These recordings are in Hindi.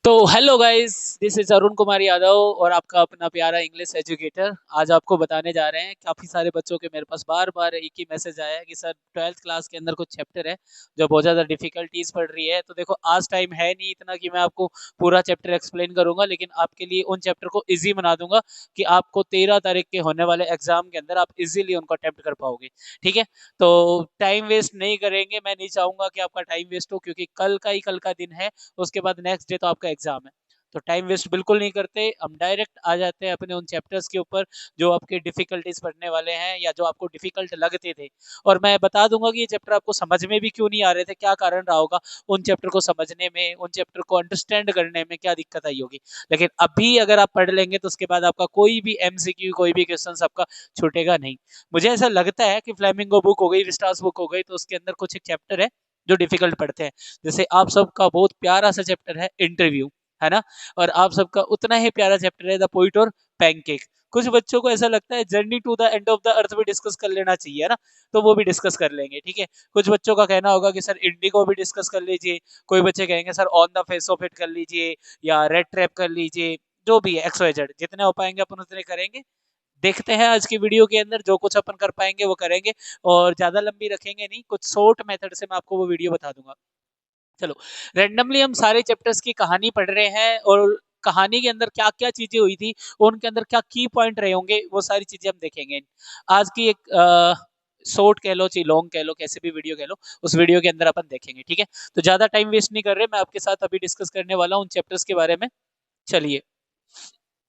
तो hello guys, this is Arun Kumar Yadav और आपका अपना प्यारा इंग्लिश एजुकेटर। आज आपको बताने जा रहे हैं, काफ़ी सारे बच्चों के मेरे पास बार बार एक ही मैसेज आया है कि सर 12th क्लास के अंदर कुछ चैप्टर है जो बहुत ज़्यादा डिफिकल्टीज पड़ रही है। तो देखो, आज टाइम है नहीं इतना कि मैं आपको पूरा चैप्टर एक्सप्लेन करूंगा, लेकिन आपके लिए उन चैप्टर को ईजी बना दूंगा कि आपको 13 तारीख के होने वाले एग्जाम के अंदर आप इजीली उनको अटेम्प्ट कर पाओगे। ठीक है, तो टाइम वेस्ट नहीं करेंगे। मैं नहीं चाहूंगा कि आपका टाइम वेस्ट हो, क्योंकि कल का दिन है, उसके बाद नेक्स्ट डे तो आपका एग्जाम है। तो टाइम वेस्ट बिल्कुल नहीं करते, हम डायरेक्ट आ जाते हैं अपने उन चैप्टर्स के ऊपर जो आपके डिफिकल्टीज पढ़ने वाले हैं या जो आपको डिफिकल्ट लगते थे। और मैं बता दूंगा कि ये चैप्टर आपको समझ में भी क्यों नहीं आ रहे थे, क्या कारण रहा होगा उन चैप्टर को समझने में, उन चैप्टर को अंडरस्टैंड करने में क्या दिक्कत आई होगी। लेकिन अभी अगर आप पढ़ लेंगे तो उसके बाद आपका कोई भी एमसीक्यू, कोई भी क्वेश्चन आपका छूटेगा नहीं। मुझे ऐसा लगता है कि फ्लेमिंगो बुक हो गई, विस्टास बुक हो गई, तो उसके अंदर कुछ एक चैप्टर है जो डिफिकल्ट पढ़ते हैं। जैसे आप सबका बहुत प्यारा सा चैप्टर है इंटरव्यू, है ना। और आप सबका उतना ही प्यारा चैप्टर है द पोइट और पैनकेक। कुछ बच्चों को ऐसा लगता है journey to the end of the earth भी डिस्कस कर लेना चाहिए, है ना। तो वो भी डिस्कस कर लेंगे, ठीक है। कुछ बच्चों का कहना होगा कि सर इंडिगो भी डिस्कस कर लीजिए। कोई बच्चे कहेंगे sir on the face of it कर लीजिए या रेड ट्रैप कर लीजिए। जो भी है एक्स वाई जेड, जितने हो पाएंगे अपन उतने करेंगे। देखते हैं आज की वीडियो के अंदर जो कुछ अपन कर पाएंगे वो करेंगे, और ज्यादा लंबी रखेंगे नहीं, कुछ शॉर्ट मेथड से मैं आपको वो वीडियो बता दूंगा। चलो, रैंडमली हम सारे चैप्टर्स की कहानी पढ़ रहे हैं, और कहानी के अंदर क्या क्या चीजें हुई थी, उनके अंदर क्या की पॉइंट रहे होंगे, वो सारी चीजें हम देखेंगे। आज की एक शॉर्ट कह लो चाहे लॉन्ग कह लो, कैसे भी वीडियो कह लो, उस वीडियो के अंदर अपन देखेंगे। ठीक है, तो ज्यादा टाइम वेस्ट नहीं कर रहे, मैं आपके साथ अभी डिस्कस करने वाला हूँ उन चैप्टर्स के बारे में। चलिए,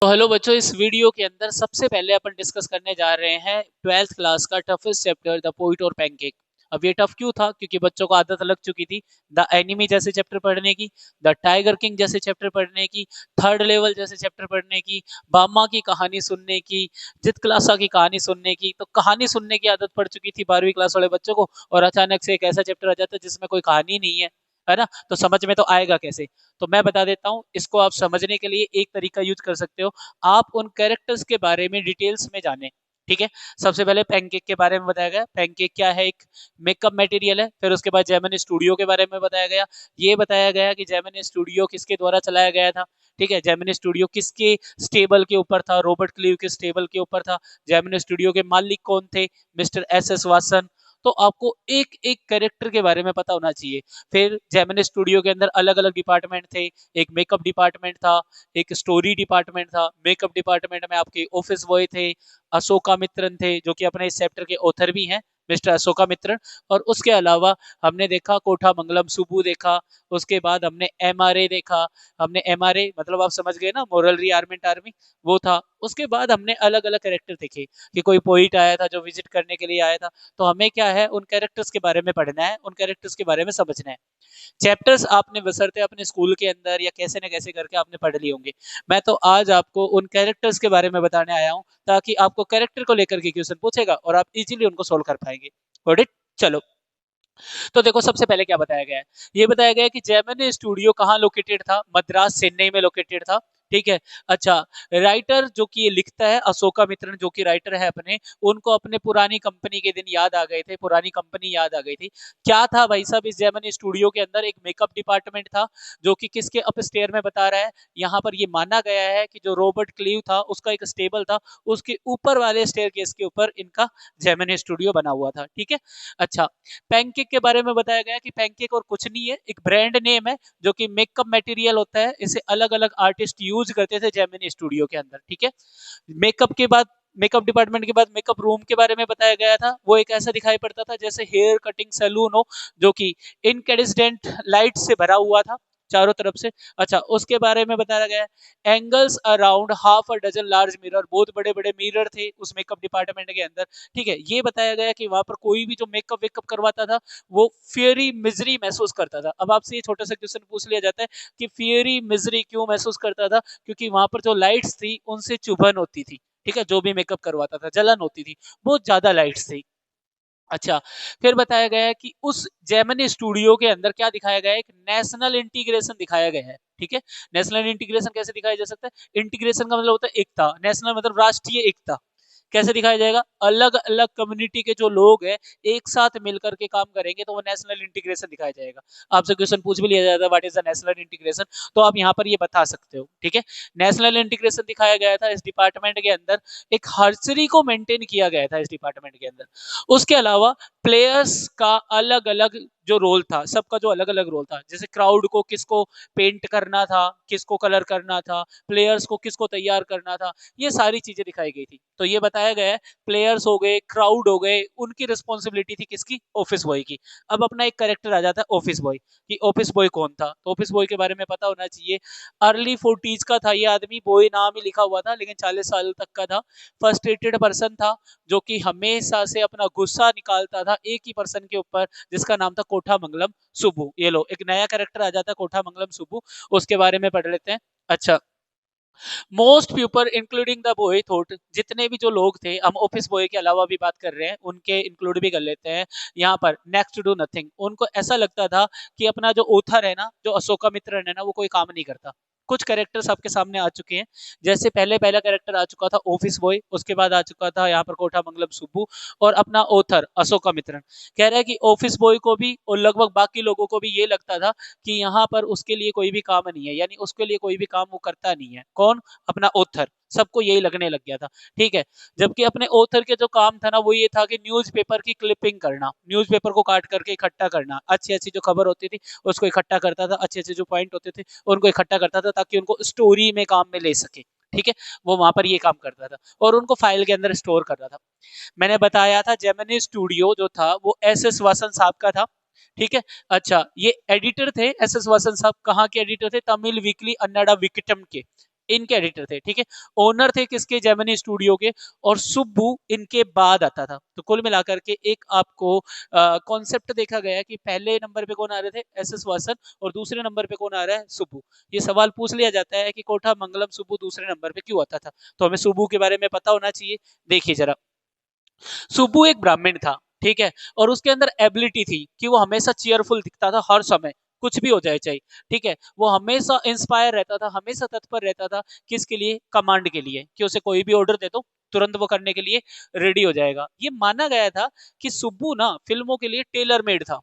तो हेलो बच्चों, इस वीडियो के अंदर सबसे पहले अपन डिस्कस करने जा रहे हैं 12th क्लास का टफेस्ट चैप्टर द पोइट और पैनकेक। अब ये टफ क्यों था, क्योंकि बच्चों को आदत लग चुकी थी द एनिमी जैसे चैप्टर पढ़ने की, द टाइगर किंग जैसे चैप्टर पढ़ने की, थर्ड लेवल जैसे चैप्टर पढ़ने की, बामा की कहानी सुनने की, जित क्लासा की कहानी सुनने की। तो कहानी सुनने की आदत पड़ चुकी थी 12वीं क्लास वाले बच्चों को, और अचानक से एक ऐसा चैप्टर आ जाता है जिसमें कोई कहानी नहीं है ना। तो समझ में तो आएगा कैसे। तो मैं बता देता हूँ, इसको आप समझने के लिए एक तरीका यूज कर सकते हो। आप उन कैरेक्टर्स के बारे में डिटेल्स में जाने। ठीक है, सबसे पहले पैनकेक के बारे में बताया गया। पैनकेक क्या है, एक मेकअप मटेरियल है। फिर उसके बाद जेमिनी स्टूडियो के बारे में बताया गया। ये बताया गया कि जेमिनी स्टूडियो किसके द्वारा चलाया गया था। ठीक है, जेमिनी स्टूडियो किसके स्टेबल के ऊपर था, रॉबर्ट क्लीव के स्टेबल के ऊपर था। जेमिनी स्टूडियो के मालिक कौन थे, मिस्टर एस एस वासन। तो आपको एक एक कैरेक्टर के बारे में पता होना चाहिए। फिर जेमिनी स्टूडियो के अंदर अलग अलग डिपार्टमेंट थे। एक मेकअप डिपार्टमेंट था, एक स्टोरी डिपार्टमेंट था। मेकअप डिपार्टमेंट में आपके ऑफिस बॉय थे, अशोका मित्रन थे, जो कि अपने इस चैप्टर के ऑथर भी हैं, मिस्टर अशोका मित्रन। और उसके अलावा हमने देखा कोठा मंगलम सुबू देखा। उसके बाद हमने एमआरए देखा। हमने एमआरए मतलब आप समझ गए ना, मोरल रिआर्मेंट आर्मी, वो था। उसके बाद हमने अलग अलग कैरेक्टर देखे कि कोई पोइट आया था जो विजिट करने के लिए आया था। तो हमें क्या है, उन कैरेक्टर्स के बारे में पढ़ना है, उन कैरेक्टर्स के बारे में समझना है। चैप्टर्स आपने बसरते अपने स्कूल के अंदर या कैसे न कैसे करके आपने पढ़ लिए होंगे। मैं तो आज आपको उन कैरेक्टर्स के बारे में बताने आया हूं, ताकि आपको कैरेक्टर को लेकर के क्वेश्चन पूछेगा और आप इजीली उनको सोल्व कर पाएंगे। Got it. चलो, तो देखो सबसे पहले क्या बताया गया है। ये बताया गया है कि जेमिनी स्टूडियो कहाँ लोकेटेड था, मद्रास चेन्नई में लोकेटेड था। ठीक है, अच्छा। राइटर जो कि ये लिखता है अशोका मित्रन, जो कि राइटर है अपने, उनको अपने पुरानी कंपनी के दिन याद आ गए थे, पुरानी कंपनी याद आ गई थी। क्या था भाई साहब, इस जेमिनी स्टूडियो के अंदर एक मेकअप डिपार्टमेंट था, जो कि किसके अपस्टेयर में बता रहा है। यहाँ पर ये माना गया है कि जो रॉबर्ट क्लीव था उसका एक स्टेबल था, उसके ऊपर वाले स्टेयर केस के ऊपर इनका जेमिनी स्टूडियो बना हुआ था। ठीक है, अच्छा। पैनकेक के बारे में बताया गया कि पैनकेक और कुछ नहीं है, एक ब्रांड नेम है जो कि मेकअप मटेरियल होता है। इसे अलग अलग आर्टिस्ट यूज करते थे जेमिनी स्टूडियो के अंदर। ठीक है, मेकअप के बाद, मेकअप डिपार्टमेंट के बाद मेकअप रूम के बारे में बताया गया था। वो एक ऐसा दिखाई पड़ता था जैसे हेयर कटिंग सैलून हो, जो कि इनकेडिस्डेंट लाइट से भरा हुआ था चारों तरफ से। अच्छा, उसके बारे में बताया गया है angles around half a dozen large mirror, बहुत बड़े बड़े मिरर थे उस मेकअप डिपार्टमेंट के अंदर। ठीक है, ये बताया गया कि वहां पर कोई भी जो मेकअप वेकअप करवाता था वो फियरी मिजरी महसूस करता था। अब आपसे ये छोटा सा क्वेश्चन पूछ लिया जाता है कि फियरी मिजरी क्यों महसूस करता था, क्योंकि वहां पर जो लाइट्स थी उनसे चुभन होती थी। ठीक है, जो भी मेकअप करवाता था जलन होती थी, बहुत ज्यादा लाइट्स थी। अच्छा, फिर बताया गया है कि उस जेमिनी स्टूडियो के अंदर क्या दिखाया गया है, एक नेशनल इंटीग्रेशन दिखाया गया है। ठीक है, नेशनल इंटीग्रेशन कैसे दिखाया जा सकता है, इंटीग्रेशन का मतलब होता है एकता, नेशनल मतलब राष्ट्रीय एकता। कैसे दिखाया जाएगा? अलग अलग कम्युनिटी के जो लोग हैं एक साथ मिलकर के काम करेंगे तो वो नेशनल इंटीग्रेशन दिखाया जाएगा। आपसे क्वेश्चन पूछ भी लिया जाता है what is the national integration, तो आप यहाँ पर ये बता सकते हो। ठीक है, नेशनल इंटीग्रेशन दिखाया गया था इस डिपार्टमेंट के अंदर, एक हर्सरी को मेंटेन किया गया था इस डिपार्टमेंट के अंदर। उसके अलावा प्लेयर्स का अलग अलग जो रोल था, सबका जो अलग अलग रोल था, जैसे क्राउड को किसको पेंट करना था, किसको कलर करना था, प्लेयर्स को किसको तैयार करना था, ये सारी चीजें दिखाई गई थी। तो ये बताया गया है प्लेयर्स हो गए, क्राउड हो गए, उनकी रिस्पॉन्सिबिलिटी थी किसकी? ऑफिस बॉय की। अब अपना एक करेक्टर आ जाता है ऑफिस बॉय, कि ऑफिस बॉय कौन था? तो ऑफिस बॉय के बारे में पता होना चाहिए। अर्ली 40s का था ये आदमी, बॉय नाम ही लिखा हुआ था, लेकिन 40 साल तक का था। फ्रस्ट्रेटेड पर्सन था, जो कि हमेशा से अपना गुस्सा निकालता था एक ही पर्सन के ऊपर, जिसका नाम था कोठा मंगलम सुब्बू। ये लो एक नया कैरेक्टर आ जाता है कोठा मंगलम सुब्बू, उसके बारे में पढ़ लेते हैं। अच्छा, most people including the boy thought, जितने भी जो लोग थे, हम ऑफिस बॉय के अलावा भी बात कर रहे हैं, उनके इंक्लूड भी कर लेते हैं यहाँ पर। नेक्स्ट टू डू नथिंग, उनको ऐसा लगता था कि अपना जो ओथर है ना, जो अशोका मित्र है ना, वो कोई काम नहीं करता। कुछ कैरेक्टर्स आपके सामने आ चुके हैं, जैसे पहला कैरेक्टर आ चुका था ऑफिस बॉय, उसके बाद आ चुका था यहाँ पर कोठा मंगलम सुब्बू, और अपना ओथर अशोका मित्रन। कह रहा है कि ऑफिस बॉय को भी और लगभग बाकी लोगों को भी ये लगता था कि यहाँ पर उसके लिए कोई भी काम नहीं है, यानी उसके लिए कोई भी काम वो करता नहीं है। कौन? अपना ऑथर। सबको यही लगने लग गया था। ठीक है, जबकि अपने ऑथर के जो काम था ना, वो ये था कि न्यूज़पेपर की क्लिपिंग करना, न्यूज़पेपर को काट करके इकट्ठा करना, अच्छी अच्छी जो खबर होती थी उसको इकट्ठा करता था, अच्छे अच्छे जो पॉइंट होते थे उनको इकट्ठा करता था, ताकि उनको स्टोरी में काम में ले सके। ठीक है, वो वहां पर ये काम करता था और उनको फाइल के अंदर स्टोर करता था। मैंने बताया था जेमिनी स्टूडियो जो था वो एस एस वासन साहब का था। ठीक है, अच्छा, ये एडिटर थे एस एस वासन साहब, कहाँ के एडिटर थे? तमिल वीकली अन्नाडा विकटम के, इनके एडिटर थे। ठीक है, ओनर थे किसके? जेमिनी स्टूडियो के। और सुब्बू इनके बाद आता था। तो कुल मिलाकर के एक आपको कॉन्सेप्ट देखा गया कि पहले नंबर पे कौन आ रहे थे? एस एस वासन, और दूसरे नंबर पे कौन आ रहा है? सुब्बू। ये सवाल पूछ लिया जाता है कि कोठा मंगलम सुब्बू दूसरे नंबर पे क्यों आता था, तो हमें सुब्बू के बारे में पता होना चाहिए। देखिए जरा, सुब्बू एक ब्राह्मण था। ठीक है, और उसके अंदर एबिलिटी थी कि वो हमेशा चीयरफुल दिखता था हर समय, कुछ भी हो जाए चाहे। ठीक है, वो हमेशा इंस्पायर रहता था, हमेशा तत्पर रहता था, किसके लिए? कमांड के लिए, कि उसे कोई भी ऑर्डर दे दो तुरंत वो करने के लिए रेडी हो जाएगा। ये माना गया था कि सुब्बू ना फिल्मों के लिए टेलर मेड था।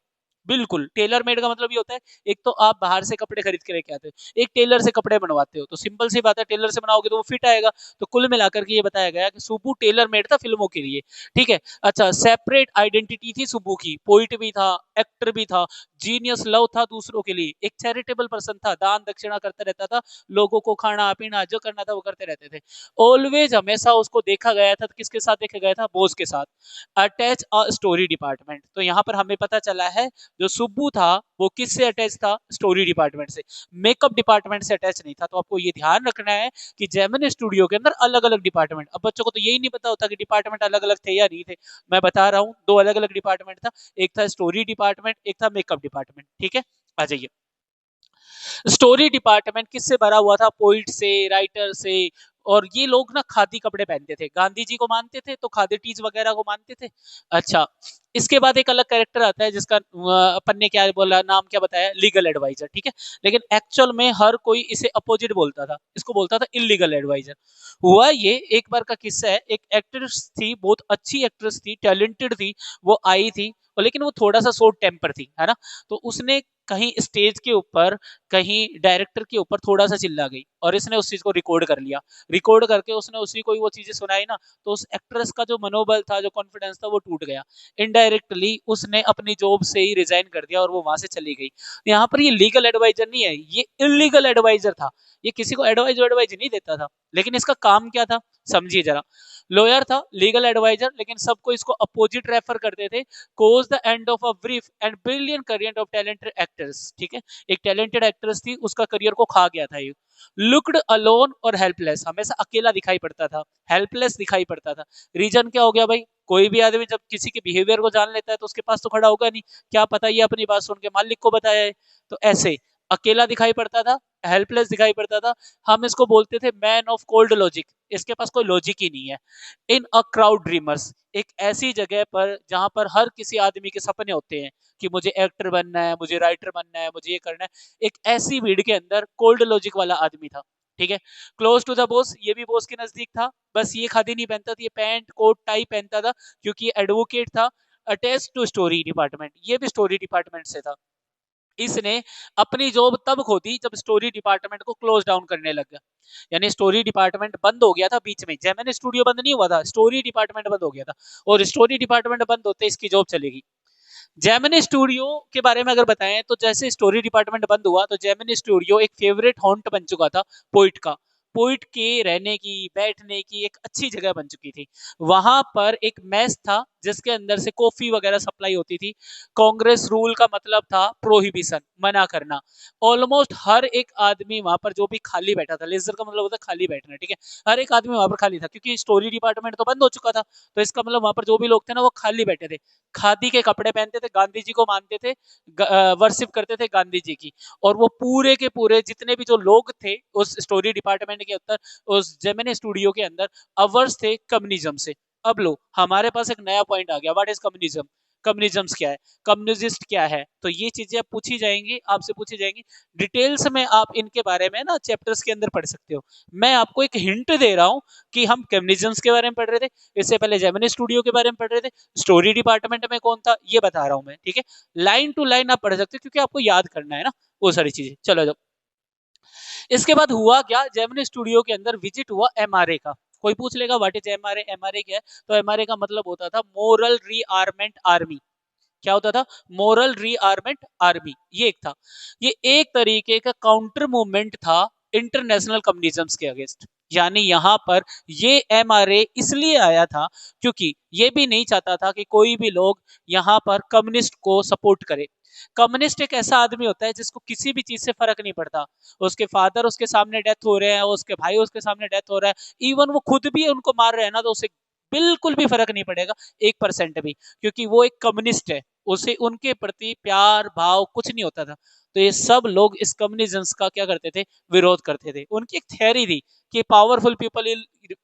बिल्कुल, टेलर मेड का मतलब ये होता है, एक तो आप बाहर से कपड़े खरीद के लेके आते हो, एक टेलर से कपड़े बनवाते हो, तो सिंपल सी बात है, टेलर से बनाओगे तो वो फिट आएगा। तो कुल मिलाकर के ये बताया गया कि सुब्बू टेलर मेड था फिल्मों के लिए। ठीक है, अच्छा, सेपरेट आइडेंटिटी थी सुब्बू की, पोइट भी था, एक्टर भी था, जीनियस लव था दूसरों के लिए, एक चैरिटेबल पर्सन था, दान दक्षिणा करता रहता था, लोगों को खाना पीना जो करना था वो करते रहते थे। ऑलवेज हमेशा उसको देखा गया था, किसके साथ देखा गया था? बॉस के साथ। अटैच अ स्टोरी डिपार्टमेंट, तो यहाँ पर हमें पता चला है जो सुब्बू था वो किससे अटैच था? स्टोरी डिपार्टमेंट से, मेकअप डिपार्टमेंट से अटैच नहीं था। तो आपको ये ध्यान रखना है कि जेमिनी स्टूडियो के अंदर अलग अलग डिपार्टमेंट, अब बच्चों को तो यही नहीं पता होता कि डिपार्टमेंट अलग अलग थे या नहीं थे। मैं बता रहा हूँ, दो अलग अलग डिपार्टमेंट था, एक था स्टोरी डिपार्टमेंट, एक था मेकअप डिपार्टमेंट। ठीक है, आ जाइए। स्टोरी डिपार्टमेंट किससे भरा हुआ था? पोइट से, राइटर से। और ये लोग ना खादी कपड़े पहनते थे, गांधी जी को मानते थे तो खादी टीज वगैरह को मानते थे। अच्छा, इसके बाद एक अलग कैरेक्टर आता है जिसका अपन ने क्या बोला, नाम क्या बताया? Legal adviser. ठीक है, लेकिन एक्चुअल में हर कोई इसे अपोजिट बोलता था, इसको बोलता था इलीगल एडवाइजर। हुआ ये, एक बार का किस्सा है, एक एक्ट्रेस थी, बहुत अच्छी एक्ट्रेस थी, टैलेंटेड थी, वो आई थी, और लेकिन वो थोड़ा सा शॉर्ट टेम्पर थी, है ना। तो उसने कहीं स्टेज के ऊपर, कहीं डायरेक्टर के ऊपर थोड़ा सा चिल्ला गई, और इसने उस चीज को रिकॉर्ड कर लिया। रिकॉर्ड करके उसने उसी को वो चीजें सुनाई ना, तो उस एक्ट्रेस का जो मनोबल था, जो कॉन्फिडेंस था, वो टूट गया। इनडायरेक्टली उसने अपनी जॉब से ही रिजाइन कर दिया और वो वहां से चली गई। यहाँ पर ये लीगल एडवाइजर नहीं है, ये इलीगल एडवाइजर था। ये किसी को एडवाइज नहीं देता था, लेकिन इसका काम क्या था? समझिए जरा। लॉयर था, लीगल एडवाइजर, लेकिन सबको इसको अपोजिट रेफर करते थे। Cause the end of a brief and brilliant career of talented actors. ठीक है, एक टैलेंटेड एक्ट्रेस थी, उसका करियर को खा गया था ये। लुक्ड अलोन और हेल्पलेस, हमेशा अकेला दिखाई पड़ता था, हेल्पलेस दिखाई पड़ता था। रीजन क्या हो गया भाई? कोई भी आदमी जब किसी के बिहेवियर को जान लेता है तो उसके पास तो खड़ा होगा नहीं, क्या पता ये अपनी बात सुन के मालिक को बताया है। तो ऐसे अकेला दिखाई पड़ता था, हेल्पलेस दिखाई पड़ता था। हम इसको बोलते थे मैन ऑफ कोल्ड लॉजिक, इसके पास कोई लॉजिक ही नहीं है। इन अ क्राउड ड्रीमर्स, एक ऐसी जगह पर जहां पर हर किसी आदमी के सपने होते हैं कि मुझे एक्टर बनना है, मुझे राइटर बनना है, मुझे ये करना है, एक ऐसी भीड़ के अंदर कोल्ड लॉजिक वाला आदमी था। ठीक है। क्लोज टू द बॉस, ये भी बॉस के नजदीक था, बस ये खादी नहीं पहनता था, ये पैंट कोट टाई पहनता था क्योंकि एडवोकेट था। अटैच टू स्टोरी डिपार्टमेंट, ये भी स्टोरी डिपार्टमेंट से था। इसने अपनी जॉब तब खो दी जब स्टोरी डिपार्टमेंट को क्लोज डाउन करने लग गया। यानी स्टोरी डिपार्टमेंट बंद हो गया था बीच में, जेमिनी स्टूडियो बंद नहीं हुआ था, स्टोरी डिपार्टमेंट बंद हो गया था। और स्टोरी डिपार्टमेंट बंद होते इसकी जॉब चलेगी। जेमिनी स्टूडियो के बारे में अगर बताएं तो जैसे स्टोरी डिपार्टमेंट बंद हुआ तो जेमिनी स्टूडियो एक फेवरेट हॉन्ट बन चुका था पोइट का। पोइट के रहने की बैठने की एक अच्छी जगह बन चुकी थी। वहां पर एक मेस था जिसके अंदर से कॉफी वगैरह सप्लाई होती थी। कांग्रेस रूल का मतलब था प्रोहिबिशन, मना करना। ऑलमोस्ट हर एक आदमी वहां पर जो भी खाली बैठा था, लेजर का मतलब होता है खाली बैठना, ठीक है। हर एक आदमी वहां पर खाली था क्योंकि स्टोरी डिपार्टमेंट तो बंद हो चुका था। तो इसका मतलब वहां पर जो भी लोग थे ना वो खाली बैठे थे, खादी के कपड़े पहनते थे, गांधी जी को मानते थे, वर्शिप करते थे गांधी जी की। और वो पूरे के पूरे जितने भी जो लोग थे उस स्टोरी डिपार्टमेंट के अंदर, उस जेमिनी स्टूडियो के अंदर, अवर्स थे कम्युनिज्म से। अब लो हमारे पास एक नया पॉइंट आ गया, व्हाट इज कम्युनिज्म। कम्युनिज्म क्या है, कम्युनिस्ट क्या है, तो ये चीजें अब पूछी जाएंगी, आपसे पूछी जाएंगी। डिटेल्स में आप इनके बारे में ना चैप्टर्स के अंदर पढ़ सकते हो। मैं आपको एक हिंट दे रहा हूं कि हम कम्युनिज्म के बारे में पढ़ रहे थे, इससे पहले जेमिनी स्टूडियो के बारे में पढ़ रहे थे, स्टोरी डिपार्टमेंट में कौन था ये बता रहा हूं मैं, ठीक है। लाइन टू लाइन आप पढ़ सकते हो क्योंकि आपको याद करना है ना वो सारी चीजें। चलो जब इसके बाद हुआ क्या, जेमिनी स्टूडियो के अंदर विजिट हुआ एमआरए का। कोई पूछ लेगा व्हाट इज एमआरए, एमआरए क्या है, तो एमआरए का मतलब होता था मोरल रीआर्मेंट आर्मी। क्या होता था, मोरल रीआर्मेंट आर्मी, ये एक था। ये एक तरीके का काउंटर मूवमेंट था इंटरनेशनल कम्युनिज्म के अगेंस्ट। यानी यहां पर ये एमआरए इसलिए आया था क्योंकि ये भी नहीं चाहता था कि कोई भी लोग यहां पर कम्युनिस्ट को सपोर्ट करे। कम्युनिस्ट एक ऐसा आदमी होता है जिसको किसी भी चीज से फर्क नहीं पड़ता, उसके फादर उसके सामने डेथ हो रहे हैं, उसके भाई उसके सामने डेथ हो रहा है, इवन वो खुद भी उनको मार रहे हैं ना तो उसे बिल्कुल भी फर्क नहीं पड़ेगा, 1% भी, क्योंकि वो एक कम्युनिस्ट है। उसे उनके प्रति प्यार भाव कुछ नहीं होता था। तो ये सब लोग इस कम्युनिज्म का क्या करते थे, विरोध करते थे। उनकी एक थ्योरी थी कि पावरफुल पीपल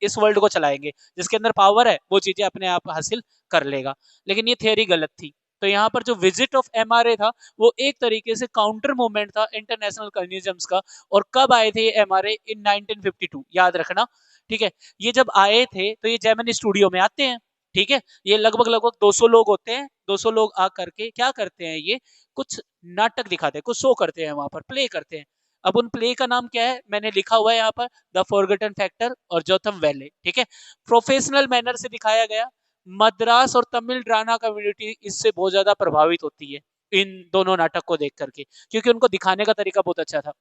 इस वर्ल्ड को चलाएंगे, जिसके अंदर पावर है वो चीजें अपने आप हासिल कर लेगा। लेकिन ये थ्योरी गलत थी। तो यहाँ पर जो विजिट ऑफ एमआरए था वो एक तरीके से काउंटर मूवमेंट था इंटरनेशनल कम्युनिज्म का। और कब आए थे एमआरए, इन 1952, याद रखना, ठीक है। ये जब आए थे तो ये जेमिनी स्टूडियो में आते हैं, ठीक है। ये लगभग लगभग 200 लोग होते हैं, 200 लोग आकर के क्या करते हैं, ये कुछ नाटक दिखाते हैं, कुछ शो करते हैं, वहां पर प्ले करते हैं। अब उन प्ले का नाम क्या है, मैंने लिखा हुआ है यहाँ पर, द फॉरगटन फैक्टर और जोथम वैले, ठीक है। प्रोफेशनल मैनर से दिखाया गया। मद्रास और तमिल ड्रामा कम्युनिटी इससे बहुत ज्यादा प्रभावित होती है इन दोनों नाटक को देख करके, क्योंकि उनको दिखाने का तरीका बहुत अच्छा था।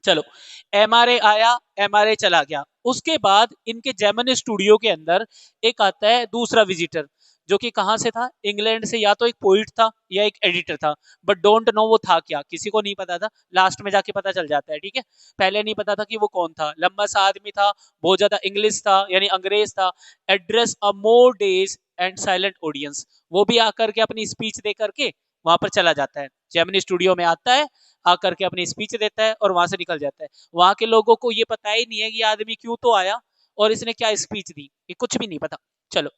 चलो, एमआरए आया, एमआरए चला गया। उसके बाद इनके जेमिनी स्टूडियो के अंदर एक आता है दूसरा विजिटर, जो कि कहां से था, इंग्लैंड से। या तो एक पोइट था या एक एडिटर था, बट डोंट नो वो था क्या, किसी को नहीं पता था। लास्ट में जाके पता चल जाता है, ठीक है। पहले नहीं पता था कि वो कौन था। लंबा सा आदमी था, बहुत ज्यादा इंग्लिश था, यानी अंग्रेज था। Address a more days and silent audience, वो भी आकर के अपनी स्पीच दे करके वहां पर चला जाता है। जेमिनी स्टूडियो में आता है, आकर के अपनी स्पीच देता है और वहां से निकल जाता है। वहां के लोगों को ये पता ही नहीं है कि आदमी क्यों तो आया और इसने क्या स्पीच दी, ये कुछ भी नहीं पता। चलो,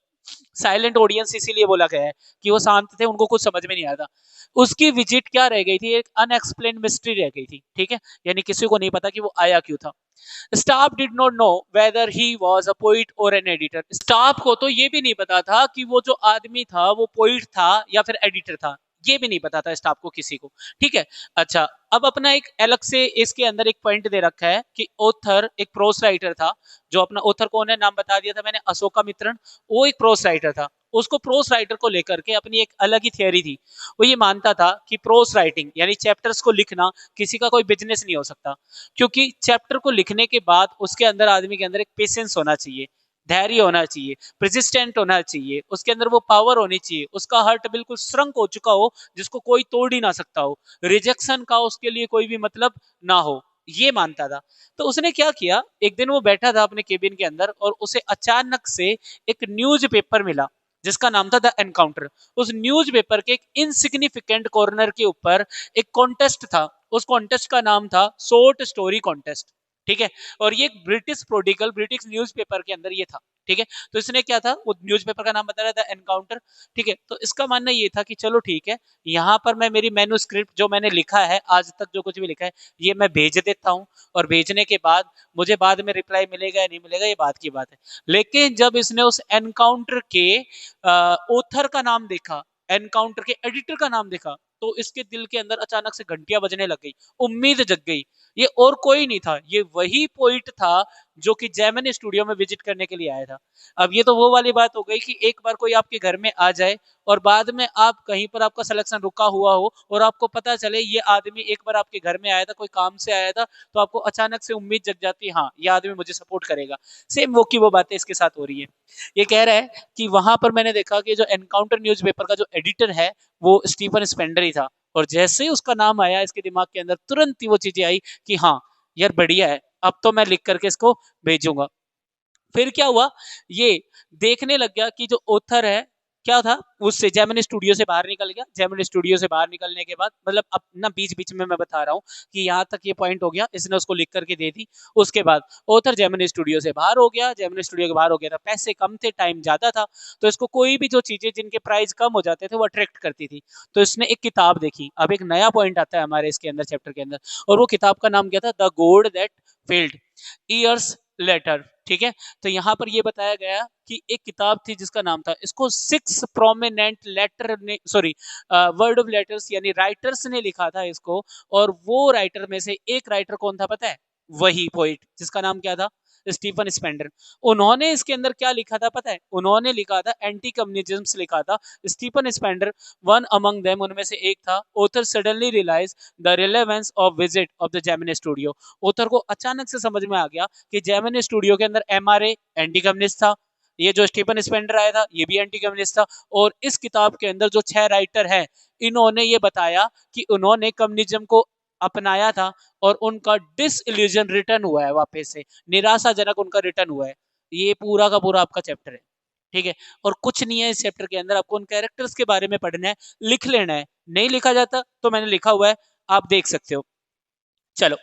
साइलेंट ऑडियंस इसीलिए बोला गया है कि वो शांत थे, उनको कुछ समझ में नहीं आया था। उसकी विजिट क्या रह गई थी, एक अनएक्सप्लेन मिस्ट्री रह गई थी, ठीक है। यानी किसी को नहीं पता कि वो आया क्यों था। Staff did not know whether he was a poet और एन एडिटर। स्टाफ को तो ये भी नहीं पता था कि वो जो आदमी था वो पोइट था या फिर एडिटर था, ये भी नहीं पता था स्टाफ को किसी को, ठीक है। अच्छा, अब अपना एक अलग से इसके अंदर एक पॉइंट दे रखा है कि ऑथर एक प्रोस राइटर था। जो अपना ऑथर कौन है, नाम बता दिया था मैंने, अशोका मित्रन। वो एक प्रोस राइटर था। उसको प्रोस राइटर को लेकर के अपनी एक अलग ही थियोरी थी। वो ये मानता था कि प्रोस राइटिंग यानी चैप्टर्स को लिखना किसी का कोई बिजनेस नहीं हो सकता, क्योंकि चैप्टर को लिखने के बाद उसके अंदर आदमी के अंदर एक पेशेंस होना चाहिए, धैर्य होना चाहिए, प्रेसिस्टेंट होना चाहिए, उसके अंदर वो पावर होनी चाहिए, उसका हार्ट बिल्कुल श्रंक हो चुका हो जिसको कोई तोड़ ही ना सकता हो, रिजेक्शन का उसके लिए कोई भी मतलब ना हो, ये मानता था। तो उसने क्या किया, एक दिन वो बैठा था अपने केबिन के अंदर और उसे अचानक से एक न्यूज़पेपर मिला जिसका नाम था द एनकाउंटर। उस न्यूज़पेपर के एक इनसिग्निफिकेंट कॉर्नर के ऊपर एक कॉन्टेस्ट था। उस कॉन्टेस्ट का नाम था शॉर्ट स्टोरी कॉन्टेस्ट, ठीक है। और ये ब्रिटिश प्रोडिकल ब्रिटिश न्यूज़पेपर के अंदर ये था, ठीक है। तो इसने क्या था, वो न्यूज़पेपर का नाम बता रहा था एनकाउंटर, ठीक है। तो इसका मानना ये था कि चलो ठीक है, यहाँ पर मैं मेरी मैन्युस्क्रिप्ट जो मैंने लिखा है आज तक, जो कुछ भी लिखा है, ये मैं भेज देता हूँ, और भेजने के बाद मुझे बाद में रिप्लाई मिलेगा या नहीं मिलेगा, ये बात की बात है। लेकिन जब इसने उस एनकाउंटर के ऑथर का नाम देखा, एनकाउंटर के एडिटर का नाम देखा, तो इसके दिल के अंदर अचानक से घंटियां बजने लग गई, उम्मीद जग गई। ये और कोई नहीं था, ये वही पोइट था जो कि जेमिनी स्टूडियो में विजिट करने के लिए आया था। अब ये तो वो वाली बात हो गई कि एक बार कोई आपके घर में आ जाए और बाद में आप कहीं पर आपका सिलेक्शन रुका हुआ हो और आपको पता चले ये आदमी एक बार आपके घर में आया था, कोई काम से आया था, तो आपको अचानक से उम्मीद जग जाती है, हाँ ये आदमी मुझे सपोर्ट करेगा। सेम वो की वो बातें इसके साथ हो रही है। ये कह रहा है कि वहां पर मैंने देखा कि जो एनकाउंटर न्यूज़पेपर का जो एडिटर है वो स्टीफन स्पेंडर ही था, और जैसे ही उसका नाम आया इसके दिमाग के अंदर तुरंत ही वो चीजें आई कि हाँ यार बढ़िया है, अब तो मैं लिख करके इसको भेजूंगा। फिर क्या हुआ, ये देखने लग गया कि जो ऑथर है क्या था, उससे जेमिनी स्टूडियो से बाहर निकल गया। जेमिनी स्टूडियो से बाहर निकलने के बाद, मतलब अब ना बीच बीच में मैं बता रहा हूँ कि यहाँ तक ये पॉइंट हो गया, इसने उसको लिख करके दे दी। उसके बाद ऑथर जेमिनी स्टूडियो से बाहर हो गया, जेमिनी स्टूडियो के बाहर हो गया था, पैसे कम थे, टाइम ज्यादा था, तो इसको कोई भी जो चीजें जिनके प्राइस कम हो जाते थे वो अट्रैक्ट करती थी। तो इसने एक किताब देखी। अब एक नया पॉइंट आता है हमारे इसके अंदर, चैप्टर के अंदर, और वो किताब का नाम क्या था, द गोड दैट फेल्ड ईयर्स लेटर, ठीक है। तो यहाँ पर ये बताया गया कि एक किताब थी जिसका नाम था, इसको 6 प्रोमिनेंट लेटर ने, सॉरी, वर्ड ऑफ लेटर्स यानी राइटर्स ने लिखा था इसको, और वो राइटर में से एक राइटर कौन था पता है, वही पोइट जिसका नाम क्या था, स्टीफन स्पेंडर। उन्होंने इसके अंदर क्या लिखा था पता है, उन्होंने लिखा था एंटी कम्युनिज्म लिखा था। Stephen Spender one among them, उनमें से एक था। Author suddenly realise the relevance of visit of the Gemini studio. Author को अचानक से समझ में आ गया कि जेमिनी स्टूडियो के अंदर एमआरए एंटी कम्युनिस्ट था, ये जो स्टीफन स्पेंडर आया था ये भी एंटी कम्युनिस्ट था, और इस किताब के अंदर जो 6 राइटर हैं इन्होंने ये बताया कि उन्होंने कम्युनिज्म को अपनाया था, और उनका डिसइल्यूजन रिटर्न हुआ है, वापस से निराशाजनक उनका रिटर्न हुआ है। ये पूरा का पूरा आपका चैप्टर है, ठीक है। और कुछ नहीं है इस चैप्टर के अंदर, आपको उन कैरेक्टर्स के बारे में पढ़ना है, लिख लेना है, नहीं लिखा जाता तो मैंने लिखा हुआ है, आप देख सकते हो। चलो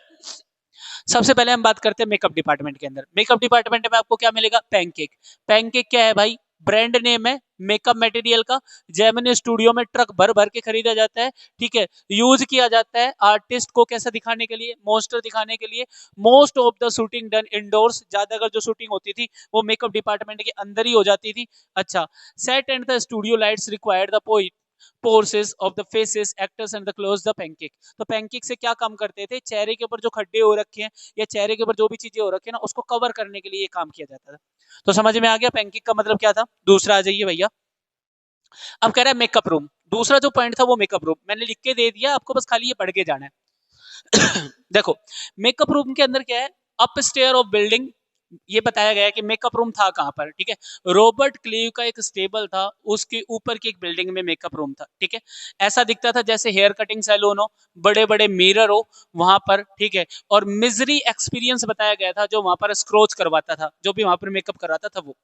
सबसे पहले हम बात करते हैं मेकअप डिपार्टमेंट के अंदर। मेकअप डिपार्टमेंट में आपको क्या मिलेगा, पैनकेक। पैनकेक क्या है भाई, ब्रांड नेम है मेकअप मटेरियल का। जेमिनी स्टूडियो में ट्रक भर भर के खरीदा जाता है, ठीक है। यूज किया जाता है आर्टिस्ट को कैसा दिखाने के लिए, मोस्टर दिखाने के लिए। Most of the shooting done indoors, ज्यादातर जो शूटिंग होती थी वो मेकअप डिपार्टमेंट के अंदर ही हो जाती थी। अच्छा, set and the studio lights required the processes of the faces actors and the close the pancake. तो पैनकेक से क्या काम करते थे, चेहरे के ऊपर जो खड्डे हो रखे हैं या चेहरे के ऊपर जो भी चीजें हो रखी है ना, उसको कवर करने के लिए ये काम किया जाता था। तो समझ में आ गया पैनकेक का मतलब क्या था। दूसरा आ जाइए भैया, अब कह रहा है मेकअप रूम। दूसरा जो पॉइंट था वो मेकअप रूम, मैंने लिख के दे दिया आपको, बस खाली ये पढ़ के जाना है। देखो मेकअप रूम के अंदर क्या है, अप स्टेयर ऑफ बिल्डिंग, ये बताया गया है कि मेकअप रूम था कहां पर, ठीक है। रॉबर्ट क्लीव का एक स्टेबल था, उसके ऊपर की एक बिल्डिंग में मेकअप रूम था, ठीक है। ऐसा दिखता था जैसे हेयर कटिंग सैलून हो, बड़े बड़े मिरर हो वहां पर, ठीक है। और मिजरी एक्सपीरियंस बताया गया था, जो वहां पर स्क्रोच करवाता था, जो भी वहां पर मेकअप करवाता था वो।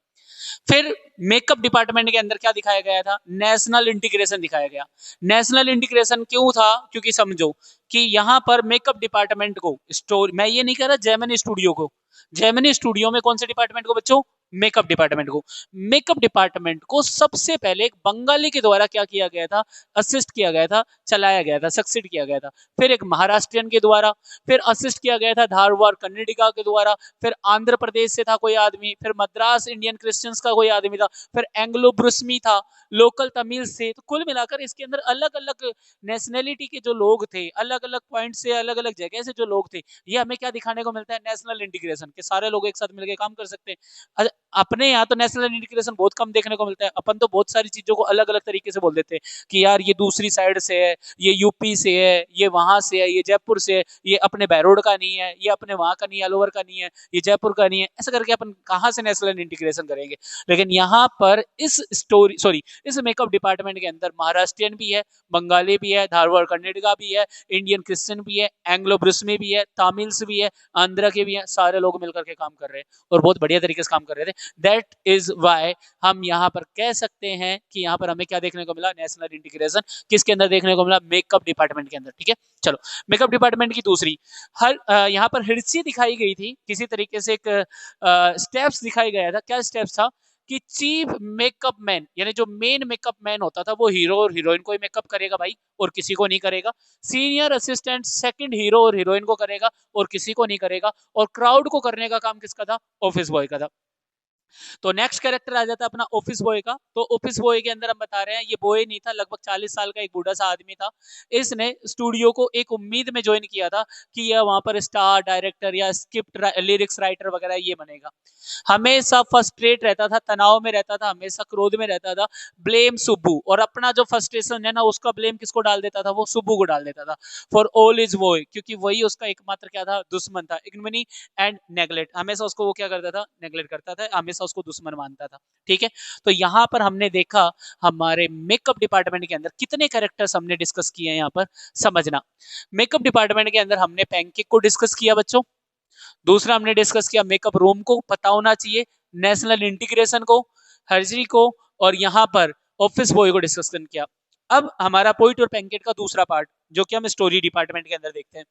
फिर मेकअप डिपार्टमेंट के अंदर क्या दिखाया गया था, नेशनल इंटीग्रेशन दिखाया गया। नेशनल इंटीग्रेशन क्यों था, क्योंकि समझो कि यहाँ पर मेकअप डिपार्टमेंट को, स्टोरी मैं ये नहीं कह रहा जेमिनी स्टूडियो को, जेमिनी स्टूडियो में कौन से डिपार्टमेंट को बच्चों, मेकअप डिपार्टमेंट को। मेकअप डिपार्टमेंट को सबसे पहले एक बंगाली के द्वारा क्या किया गया था, असिस्ट किया गया था, चलाया गया था, सक्सीड किया गया था। फिर एक महाराष्ट्रियन के द्वारा, फिर असिस्ट किया गया था धारवाड़ कर्नाटका के द्वारा, फिर आंध्र प्रदेश से था कोई आदमी, फिर मद्रास इंडियन क्रिश्चियंस का कोई आदमी था, फिर एंग्लो ब्रुस्मी था, लोकल तमिल से। तो कुल मिलाकर इसके अंदर अलग अलग नेशनैलिटी के जो लोग थे, अलग अलग पॉइंट से, अलग अलग जगह से जो लोग थे, ये हमें क्या दिखाने को मिलता है, नेशनल इंटीग्रेशन के सारे लोग एक साथ मिलकर काम कर सकते हैं। अपने यहाँ तो नेशनल इंटीग्रेशन बहुत कम देखने को मिलता है, अपन तो बहुत सारी चीजों को अलग अलग तरीके से बोल देते हैं कि यार ये दूसरी साइड से है, ये यूपी से है, ये वहां से है, ये जयपुर से है, ये अपने बहरोड का नहीं है, ये अपने वहां का नहीं है, अलोवर का नहीं है, ये जयपुर का नहीं है। ऐसा करके अपन कहाँ से नेशनल इंटीग्रेशन करेंगे। लेकिन यहाँ पर इस स्टोरी, सॉरी, इस मेकअप डिपार्टमेंट के अंदर महाराष्ट्रियन भी है, बंगाली भी है, धारवाड़ कर्नाटका भी है, इंडियन क्रिश्चियन भी है, एंग्लो ब्रिस्मी भी है, तमिल्स भी है, आंध्रा के भी है, सारे लोग मिलकर के काम कर रहे हैं और बहुत बढ़िया तरीके से काम कर रहे थे। दैट इज वाई हम यहाँ पर कह सकते हैं कि यहाँ पर हमें क्या देखने को मिला, नेशनल इंटीग्रेशन किसके अंदर देखने को मिला, मेकअप डिपार्टमेंट के अंदर, ठीक है। चलो मेकअप डिपार्टमेंट की दूसरी, हर यहाँ पर हिरसी दिखाई गई थी, किसी तरीके से एक स्टेप्स दिखाई गया था। क्या स्टेप्स था, कि चीफ मेकअप मैन यानी जो मेन मेकअप मैन होता था वो हीरो और हीरोइन को ही मेकअप करेगा भाई, और किसी को नहीं करेगा। सीनियर असिस्टेंट सेकंड हीरो और हीरोइन को करेगा और किसी को नहीं करेगा। और क्राउड को करने का काम किसका था? ऑफिस बॉय का था। तो नेक्स्ट कैरेक्टर आ जाता है अपना ऑफिस बॉय का। तो ऑफिस बॉय के अंदर हम बता रहे हैं ये बॉय नहीं था, लगभग 40 साल का एक बूढ़ा सा आदमी था। इसने स्टूडियो को एक उम्मीद में ज्वाइन किया था कि यह वहां पर स्टार डायरेक्टर या स्क्रिप्ट लिरिक्स राइटर वगैरह ये बनेगा। हमेशा फ्रस्ट्रेट रहता था, तनाव में रहता था, हमेशा क्रोध में रहता था। ब्लेम सुब्बू, और अपना जो फ्रस्ट्रेशन है ना उसका ब्लेम किसको डाल देता था? वो सुब्बू को डाल देता था। फॉर ऑल इज बॉय, क्योंकि वही उसका एकमात्र क्या था? दुश्मन था। इग्नोनी एंड नेग्लेक्ट, हमेशा उसको वो क्या करता था? नेग्लेक्ट करता था, हमेशा उसको दुश्मन मानता था। ठीक है, तो यहां पर हमने देखा हमारे मेकअप डिपार्टमेंट के अंदर कितने कैरेक्टर्स हमने डिस्कस किए हैं। यहां पर समझना, मेकअप डिपार्टमेंट के अंदर हमने पैनकेक को डिस्कस किया बच्चों। दूसरा हमने डिस्कस किया मेकअप रूम को पता होना चाहिए, नेशनल इंटीग्रेशन को, हर्जरी को, और यहाँ पर ऑफिस बॉय को डिस्कस किया। अब हमारा पोइट और पैंकेट का दूसरा पार्ट जो कि हम स्टोरी डिपार्टमेंट के अंदर देखते हैं।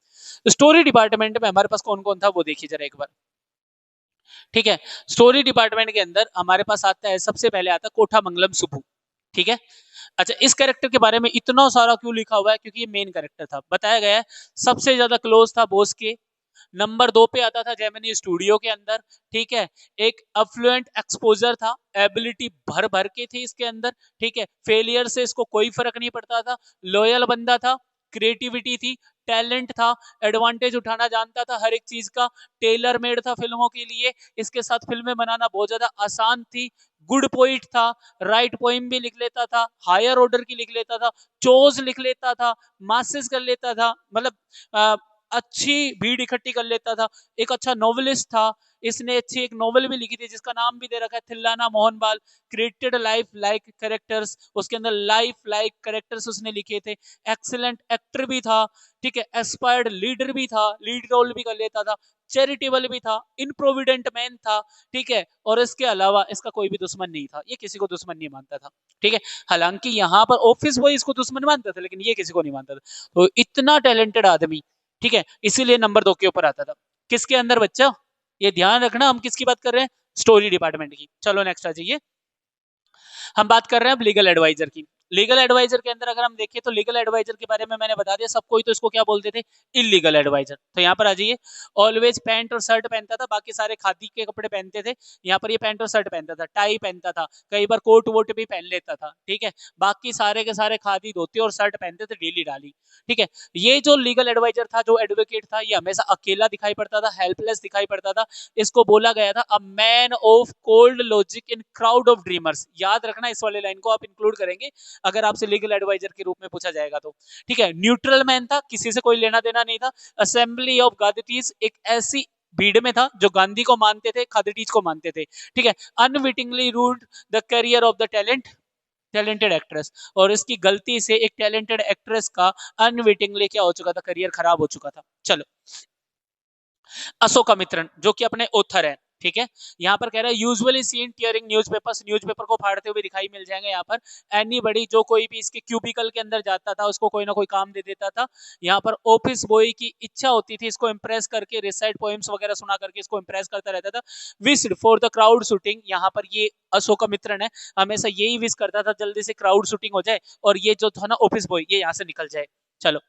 स्टोरी डिपार्टमेंट में हमारे पास कौन कौन था वो देखिए जरा एक बार। ठीक है, स्टोरी डिपार्टमेंट के अंदर हमारे पास आता है, सबसे पहले आता है कोठा मंगलम सुब्बू। ठीक है, अच्छा इस कैरेक्टर के बारे में इतना सारा क्यों लिखा हुआ है? क्योंकि ये मेन कैरेक्टर था, बताया गया है सबसे ज्यादा क्लोज था बॉस के। नंबर 2 पे आता था जेमिनी स्टूडियो के अंदर। ठीक है, एक अफ्लुएंट एक्सपोजर था, एबिलिटी भर भर के थी इसके अंदर। ठीक है, फेलियर से इसको कोई फर्क नहीं पड़ता था, लॉयल बंदा था, क्रिएटिविटी थी, टैलेंट था, एडवांटेज उठाना जानता था हर एक चीज का, टेलर मेड था फिल्मों के लिए, इसके साथ फिल्में बनाना बहुत ज्यादा आसान थी, गुड पोइट था, राइट पोइम भी लिख लेता था, हायर ऑर्डर की लिख लेता था, चोज लिख लेता था, मासेस कर लेता था, मतलब अच्छी भीड़ इकट्ठी कर लेता था, एक अच्छा नॉवलिस्ट था। इसने अच्छी एक नॉवल भी लिखी थी जिसका नाम भी दे रखा है थिल्लाना मोहनबाल, क्रिएटेड लाइफ लाइक कैरेक्टर्स, उसके अंदर लाइफ लाइक कैरेक्टर्स उसने लिखे थे। एक्सीलेंट एक्टर भी था। ठीक है, एस्पायर्ड लीडर भी था, लीड रोल भी कर लेता था, चैरिटेबल भी था, इनप्रोविडेंट मैन था। ठीक है, और इसके अलावा इसका कोई भी दुश्मन नहीं था, ये किसी को दुश्मन नहीं मानता था। ठीक है, हालांकि यहाँ पर ऑफिस बॉय इसको दुश्मन मानता था लेकिन ये किसी को नहीं मानता था। तो इतना टैलेंटेड आदमी, ठीक है, इसीलिए नंबर 2 के ऊपर आता था। किसके अंदर बच्चा? ये ध्यान रखना, हम किसकी बात कर रहे हैं? स्टोरी डिपार्टमेंट की। चलो नेक्स्ट आ जाइए, हम बात कर रहे हैं अब लीगल एडवाइजर की। लीगल एडवाइजर के अंदर अगर हम देखें तो लीगल एडवाइजर के बारे में मैंने बता दिया सबको ही, तो इसको क्या बोलते थे? Illegal adviser. तो यहाँ पर आ जाइए, ऑलवेज पैंट और शर्ट पहनता था, बाकी सारे खादी के कपड़े पहनते थे, यहाँ पर ये पैंट और शर्ट पहनता था, टाई पहनता था, कई बार कोट वोट भी पहन लेता था। ठीक है, बाकी सारे के सारे खादी धोती और शर्ट पहनते थे डेली डाली। ठीक है, ये जो लीगल एडवाइजर था, जो एडवोकेट था, ये हमेशा अकेला दिखाई पड़ता था, हेल्पलेस दिखाई पड़ता था। इसको बोला गया था a man of cold logic in crowd of dreamers. याद रखना, इस वाले लाइन को आप इंक्लूड करेंगे अगर आपसे लीगल एडवाइजर के रूप में पूछा जाएगा तो। ठीक है, न्यूट्रल मैन था, किसी से कोई लेना देना नहीं था। असेंबली ऑफ गादिटीज, एक ऐसी भीड़ में था जो गांधी को मानते थे, खादिटीज को मानते थे। ठीक है, unwittingly ruled the career of the talented actress, और इसकी गलती से एक टैलेंटेड एक्ट्रेस का अनविटिंगली क्या हो चुका था? करियर खराब हो चुका था। चलो, अशोका मित्रन जो कि अपने ऑथर है। ठीक है, यहाँ पर कह रहा है usually scene tearing newspapers, newspaper को फाड़ते हुए दिखाई मिल जाएंगे। यहाँ पर एनीबडी, जो कोई भी इसके क्यूबिकल के अंदर जाता था उसको कोई ना कोई काम दे देता था। यहाँ पर ऑफिस बॉय की इच्छा होती थी इसको इम्प्रेस करके, रिसाइट पोएम्स वगैरह सुना करके इसको इम्प्रेस करता रहता था। Wish for the crowd shooting, यहाँ पर ये अशोका मित्रन है, हमेशा यही विश करता था जल्दी से क्राउड शूटिंग हो जाए और ये जो था ना ऑफिस बॉय, ये यहाँ से निकल जाए। चलो,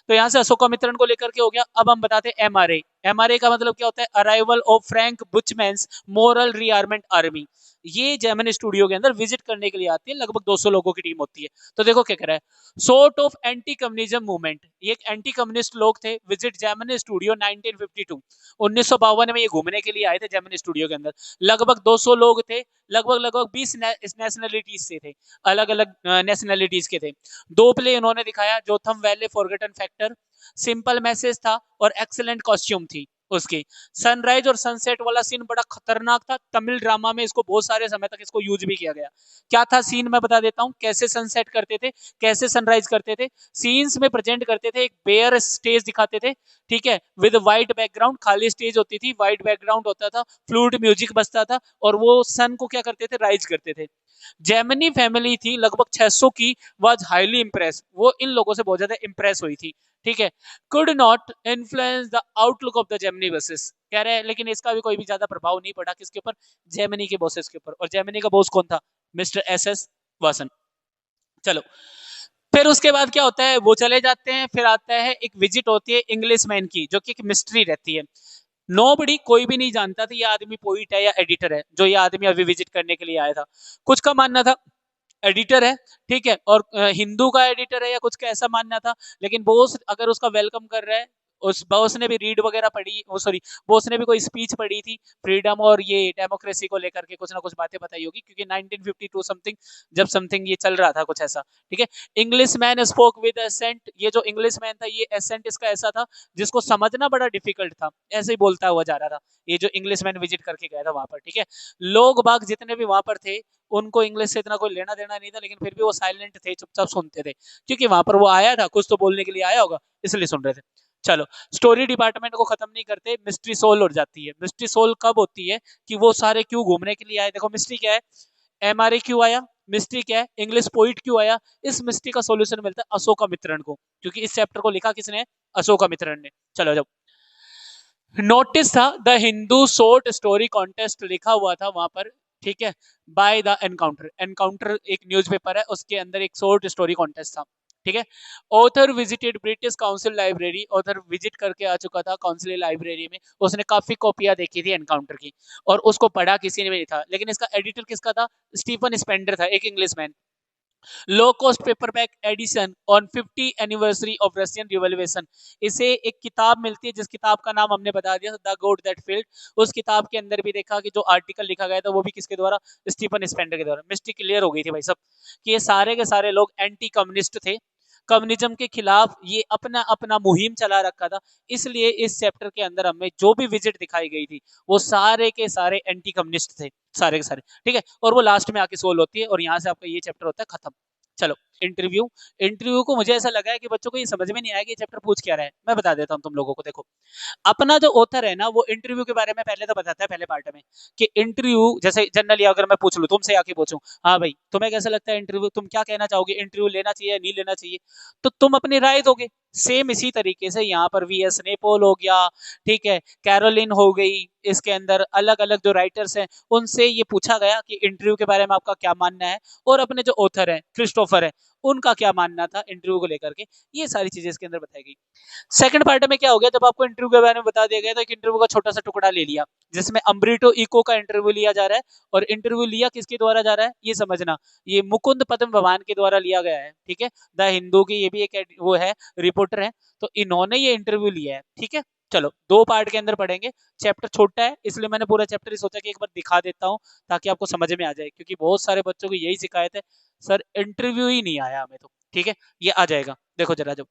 तो यहां से अशोका मित्रन को लेकर के हो गया। अब हम बताते हैं एमआरए। एमआरए का मतलब क्या होता है? Arrival of Frank Buchman's moral rearmament army. ये जेमिनी स्टूडियो के अंदर विजिट करने के लिए आती है, लगभग 200 लोगों की टीम होती है। तो देखो क्या कह रहा है, sort of anti communism movement, ये एक एंटी कम्युनिस्ट लोग थे, विजिट जेमिनी स्टूडियो 1952, 1952 में ये घूमने के लिए आए थे जेमिनी स्टूडियो के अंदर। लगभग 200 लोग थे, लगभग लगभग 20 नेशनलिटीज से थे, अलग अलग नेशनलिटीज के थे। 2 प्ले इन्होंने दिखाया, Jotham Valley forgotten factor, simple message था और एक्सेलेंट कॉस्ट्यूम थी उसकी। सनराइज और सनसेट वाला सीन बड़ा खतरनाक था, तमिल ड्रामा में इसको बहुत सारे समय तक इसको यूज भी किया गया। क्या था सीन, मैं बता देता हूं, कैसे सनसेट करते थे, कैसे सनराइज करते थे। सीन्स में प्रेजेंट करते थे, एक बेयर स्टेज दिखाते थे, ठीक है, विद वाइट बैकग्राउंड, खाली स्टेज होती थी, वाइट बैकग्राउंड होता था, फ्लूट म्यूजिक बजता था, और वो सन को क्या करते थे? राइज करते थे। जेमिनी फैमिली थी लगभग 600 की, वाज हाईली इंप्रेस, वो इन लोगों से बहुत ज्यादा इंप्रेस हुई थी। ठीक है, could not influence the outlook of the Gemini buses, कह रहे हैं लेकिन इसका भी कोई भी ज्यादा प्रभाव नहीं पड़ा किसके ऊपर, जेमिनी के बॉसेस के ऊपर। और जेमिनी का बॉस कौन था, मिस्टर एस एस वासन। चलो, फिर उसके बाद क्या होता है, वो चले जाते हैं, फिर आता है एक विजिट होती है इंग्लिश मैन की, जो कि एक मिस्ट्री रहती है। नोबडी, कोई भी नहीं जानता था ये आदमी पोइट है या एडिटर है, जो ये आदमी अभी विजिट करने के लिए आया था। कुछ का मानना था एडिटर है, ठीक है, और हिंदू का एडिटर है या कुछ का ऐसा मानना था। लेकिन बॉस अगर उसका वेलकम कर रहा है, उस बॉस ने भी रीड वगैरह पढ़ी, वो सॉरी, बॉस ने भी कोई स्पीच पढ़ी थी फ्रीडम और ये डेमोक्रेसी को लेकर के, कुछ ना कुछ बातें बताई होगी, क्योंकि 1952 समथिंग जब समथिंग ये चल रहा था कुछ ऐसा, ठीक है। English man spoke with accent, ये जो इंग्लिश मैन था ये एसेंट इसका ऐसा था जिसको समझना बड़ा डिफिकल्ट था, ऐसे ही बोलता हुआ जा रहा था, ये जो इंग्लिश मैन विजिट करके गया था वहां पर, ठीक है। लोग बाग जितने भी वहां पर थे उनको इंग्लिश से इतना कोई लेना देना नहीं था, लेकिन फिर भी वो साइलेंट थे, चुपचाप सुनते थे, क्योंकि वहां पर वो आया था, कुछ तो बोलने के लिए आया होगा, इसलिए सुन रहे थे। चलो, स्टोरी डिपार्टमेंट को खत्म नहीं करते, मिस्ट्री सोल्व हो जाती है। मिस्ट्री सोल्व कब होती है कि वो सारे क्यों घूमने के लिए आए। देखो मिस्ट्री क्या है, एमआरए क्यों आया, मिस्ट्री क्या है, इंग्लिश पोइट क्यों आया। इस मिस्ट्री का सॉल्यूशन मिलता है अशोकामित्रन को, क्योंकि इस चैप्टर को लिखा किसने, अशोकामित्रन ने। चलो, जब नोटिस था the Hindu short story contest लिखा हुआ था वहां पर, ठीक है, बाय द एनकाउंटर, एनकाउंटर एक न्यूज़पेपर है, उसके अंदर एक शॉर्ट स्टोरी कॉन्टेस्ट था, ठीक है। Author visited British council library, author visit करके आ चुका था काउंसिल लाइब्रेरी में, उसने काफी कॉपियां देखी थी एनकाउंटर की, और उसको पढ़ा किसी ने भी नहीं था, लेकिन इसका एडिटर किसका था, स्टीफन स्पेंडर था, एक Englishman. Low cost paperback edition on 50 anniversary of Russian revolution, इसे एक किताब मिलती है जिस किताब का नाम हमने बता दिया, द गोड दैट फील्ड। उस किताब के अंदर भी देखा कि जो आर्टिकल लिखा गया था वो भी किसके द्वारा, स्टीफन स्पेंडर के द्वारा। मिस्ट्री क्लियर हो गई थी भाई सब, कि ये सारे के सारे लोग एंटी कम्युनिस्ट थे, कम्युनिज्म के खिलाफ ये अपना अपना मुहिम चला रखा था। इसलिए इस चैप्टर के अंदर हमें जो भी विजिट दिखाई गई थी वो सारे के सारे एंटी कम्युनिस्ट थे, सारे के सारे, ठीक है। और वो लास्ट में आके सोल्व होती है, और यहाँ से आपका ये चैप्टर होता है खत्म। चलो, इंटरव्यू। इंटरव्यू को मुझे ऐसा लगा है कि बच्चों को ये समझ में नहीं आया कि चैप्टर पूछ क्या रहा है। मैं बता देता हूँ तुम लोगों को। देखो, अपना जो ऑथर है ना, वो इंटरव्यू के बारे में पहले तो बताता है पहले पार्ट में, कि इंटरव्यू जैसे जनरली अगर मैं पूछ लूँ तुमसे, आके पूछूं, हाँ भाई तुम्हें कैसा लगता है इंटरव्यू, तुम क्या कहना चाहोगे, इंटरव्यू लेना चाहिए या नहीं लेना चाहिए, तो तुम अपनी राय दोगे। सेम इसी तरीके से यहाँ पर वी एस नेपोल हो गया, ठीक है, कैरोलिन हो गई, इसके अंदर अलग अलग जो राइटर्स हैं उनसे ये पूछा गया कि इंटरव्यू के बारे में आपका क्या मानना है, और अपने जो ऑथर है क्रिस्टोफर है उनका क्या मानना था इंटरव्यू को लेकर के, ये सारी चीजें इसके अंदर बताई गई। सेकंड पार्ट में क्या हो गया, जब आपको इंटरव्यू के बारे में बता दिया गया तो एक इंटरव्यू का छोटा सा टुकड़ा ले लिया, जिसमें अम्ब्रिटो इको का इंटरव्यू लिया जा रहा है, और इंटरव्यू लिया किसके द्वारा जा रहा है ये समझना, ये मुकुंद पद्म भगवान के द्वारा लिया गया है, ठीक है। द हिंदू की ये भी एक वो है, रिपोर्टर है, तो इन्होंने ये इंटरव्यू लिया है, ठीक है। चलो, दो पार्ट के अंदर पढ़ेंगे, चैप्टर छोटा है इसलिए मैंने पूरा चैप्टर ही सोचा कि एक बार दिखा देता हूँ ताकि आपको समझ में आ जाए, क्योंकि बहुत सारे बच्चों की यही शिकायत है, सर इंटरव्यू ही नहीं आया हमें, तो ठीक है, ये आ जाएगा। देखो जरा, जब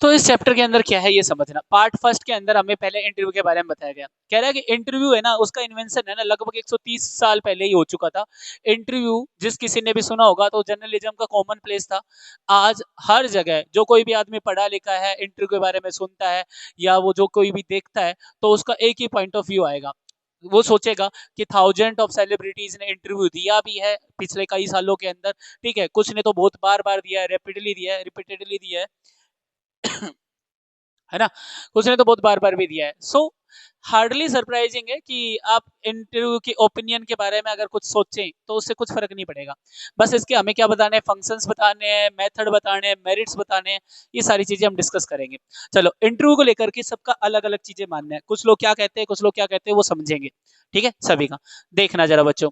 तो इस चैप्टर के अंदर क्या है ये समझना। पार्ट फर्स्ट के अंदर हमें पहले इंटरव्यू के बारे में बताया गया, कह रहा है कि इंटरव्यू है ना, उसका इन्वेंशन है ना लगभग 130 साल पहले ही हो चुका था। इंटरव्यू जिस किसी ने भी सुना होगा तो जर्नलिज्म का कॉमन प्लेस था। आज हर जगह जो कोई भी आदमी पढ़ा लिखा है इंटरव्यू के बारे में सुनता है, या वो जो कोई भी देखता है, तो उसका एक ही पॉइंट ऑफ व्यू आएगा। वो सोचेगा कि थाउजेंड ऑफ सेलिब्रिटीज ने इंटरव्यू दिया भी है पिछले कई सालों के अंदर, ठीक है, कुछ ने तो बहुत बार बार दिया है, रेपिडली दिया है, रिपीटेडली दिया है है ना, उसने तो बहुत बार बार भी दिया है। सो हार्डली सरप्राइजिंग है कि आप इंटरव्यू की ओपिनियन के बारे में अगर कुछ सोचें तो उससे कुछ फर्क नहीं पड़ेगा। बस इसके हमें क्या बताने हैं, फंक्शंस बताने हैं, मेथड बताने हैं, मेरिट्स बताने हैं, ये सारी चीजें हम डिस्कस करेंगे। चलो, इंटरव्यू को लेकर के सबका अलग अलग चीजें मानना है, कुछ लोग क्या कहते हैं कुछ लोग क्या कहते हैं वो समझेंगे, ठीक है सभी का। देखना जरा बच्चों,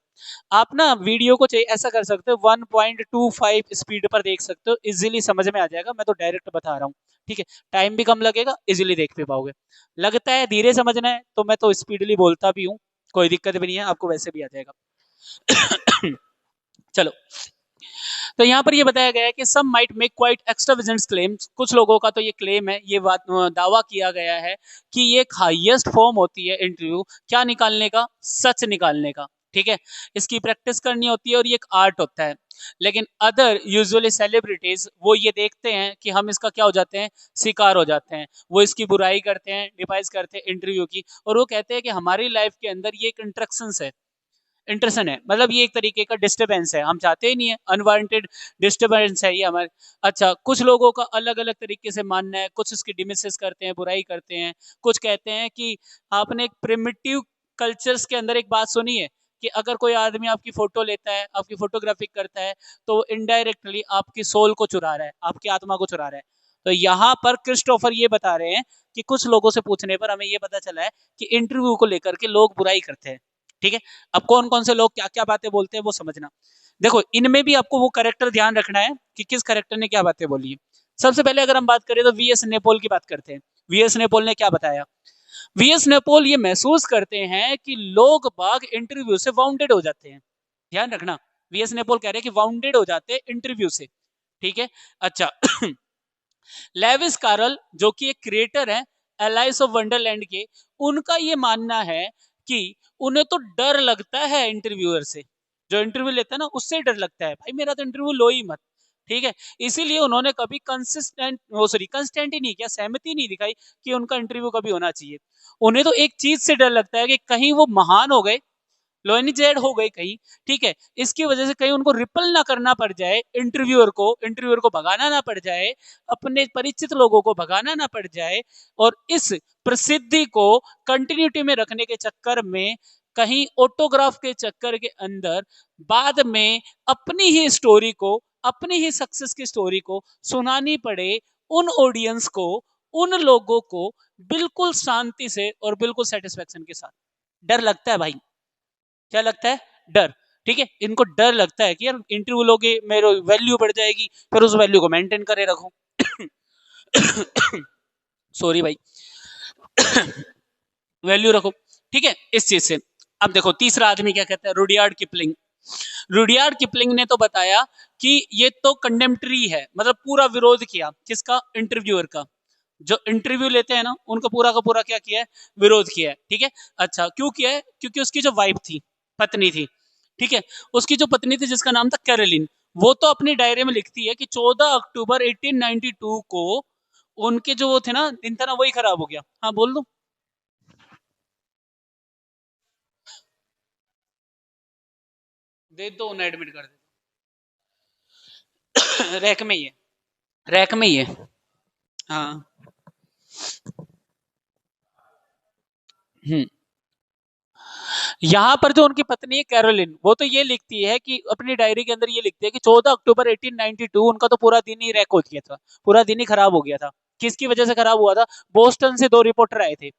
आप ना वीडियो को चाहिए ऐसा कर सकते हो 1.25 स्पीड पर देख सकते हो, इजीली समझ में आ जाएगा, मैं तो डायरेक्ट बता रहा हूँ, ठीक है। टाइम भी कम लगेगा, इजीली देख भी पाओगे। लगता है धीरे समझना है तो मैं तो स्पीडली बोलता भी हूँ, कोई दिक्कत भी नहीं है, आपको वैसे भी आ जाएगा। चलो, तो यहाँ पर ये बताया गया है कि some might make quite extravagant claims, कुछ लोगों का तो ये क्लेम है, ये बात दावा किया गया है कि ये एक हाईएस्ट फॉर्म होती है इंटरव्यू, क्या निकालने का, सच निकालने का, ठीक है। इसकी प्रैक्टिस करनी होती है और ये एक आर्ट होता है। लेकिन अदर यूजुअली सेलिब्रिटीज वो ये देखते हैं कि हम इसका क्या हो जाते हैं, शिकार हो जाते हैं, वो इसकी बुराई करते हैं, डिवाइस करते हैं इंटरव्यू की, और वो कहते हैं कि हमारी लाइफ के अंदर ये एक इंस्ट्रक्शंस है, इंटरेशन है, मतलब ये एक तरीके का डिस्टरबेंस है, हम चाहते ही नहीं है, अनवांटेड डिस्टरबेंस है ये हमारे। अच्छा, कुछ लोगों का अलग अलग तरीके से मानना है, कुछ उसकी डिमिसेस करते हैं, बुराई करते हैं, कुछ कहते हैं कि आपने एक प्रिमिटिव कल्चर्स के अंदर एक बात सुनी है कि अगर कोई आदमी आपकी फोटो लेता है, आपकी फोटोग्राफी करता है, तो इनडायरेक्टली आपकी सोल को चुरा रहा है, आपकी आत्मा को चुरा रहा है। तो यहाँ पर क्रिस्टोफर ये बता रहे हैं कि कुछ लोगों से पूछने पर हमें ये पता चला है कि इंटरव्यू को लेकर के लोग बुराई करते हैं। ठीक है, अब कौन कौन से लोग क्या क्या बातें बोलते हैं वो समझना। देखो, इनमें भी आपको वो करेक्टर ध्यान रखना है कि किस करेक्टर ने क्या बातें बोली है। सबसे पहले अगर हम बात करें तो वीएस नेपोल की बात करते हैं। वीएस नेपोल ने क्या बताया? वीएस नेपोल ये महसूस करते हैं कि लोग बाग इंटरव्यू से वाउंडेड हो जाते हैं। ध्यान रखना, वीएस नेपोल कह रहे हैं कि वाउंडेड हो जाते हैं इंटरव्यू से। ठीक है, अच्छा। लेविस कार्ल जो कि एक क्रिएटर है एलाइस ऑफ वंडरलैंड के, उनका ये मानना है कि उन्हें तो डर लगता है इंटरव्यूअर से, जो इंटरव्यू लेता है ना उससे डर लगता है, भाई मेरा तो इंटरव्यू लो ही मत। ठीक है, इसीलिए उन्होंने कभी कंसिस्टेंट ही नहीं किया, सहमति नहीं दिखाई कि उनका इंटरव्यू कभी होना चाहिए। उन्हें तो एक चीज से डर लगता है कि कहीं वो महान हो गए, लोनिजेड हो गई कहीं, ठीक है, इसकी वजह से कहीं उनको रिपल ना करना पड़ जाए, इंटरव्यूअर को भगाना ना पड़ जाए, अपने परिचित लोगों को भगाना ना पड़ जाए, और इस प्रसिद्धि को कंटिन्यूटी में रखने के चक्कर में कहीं ऑटोग्राफ के चक्कर के अंदर बाद में अपनी ही स्टोरी को, अपनी ही सक्सेस की स्टोरी को सुनानी पड़े उन ऑडियंस को, उन लोगों को, बिल्कुल शांति से और बिल्कुल सेटिस्फेक्शन के साथ। डर लगता है भाई, क्या लगता है? डर। ठीक है, इनको डर लगता है कि यार इंटरव्यू लोगे मेरे वैल्यू बढ़ जाएगी, फिर उस वैल्यू को मेंटेन करे रखो। सॉरी भाई। वैल्यू रखो, ठीक है, इस चीज से। अब देखो तीसरा आदमी क्या कहता है, रुडियार्ड किपलिंग। रुडियार्ड किपलिंग ने तो बताया कि ये तो कंडेम्पटरी है, मतलब पूरा विरोध किया किसका? इंटरव्यूअर का। जो इंटरव्यू लेते हैं ना उनका पूरा का पूरा क्या किया है? विरोध किया है। ठीक है, अच्छा क्यों किया है? क्योंकि उसकी जो वाइफ थी, पत्नी थी, ठीक है, उसकी जो पत्नी थी जिसका नाम था कैरोलिन, वो तो अपनी डायरी में लिखती है कि 14 अक्टूबर 1892 को उनके जो वो थे ना दिन था ना वही खराब हो गया। हाँ बोल दो। दे दो, उन्हें एडमिट कर दे। रैक में ही है, रैक में ही है। हाँ। हम्म। यहाँ पर जो उनकी पत्नी है कैरोलिन, वो तो ये लिखती है कि अपनी डायरी के अंदर ये लिखती है कि 14 अक्टूबर 1892 उनका तो पूरा दिन ही रैक हो गया था, पूरा दिन ही खराब हो गया था। किसकी वजह से खराब हुआ था? बोस्टन से दो रिपोर्टर आए थे।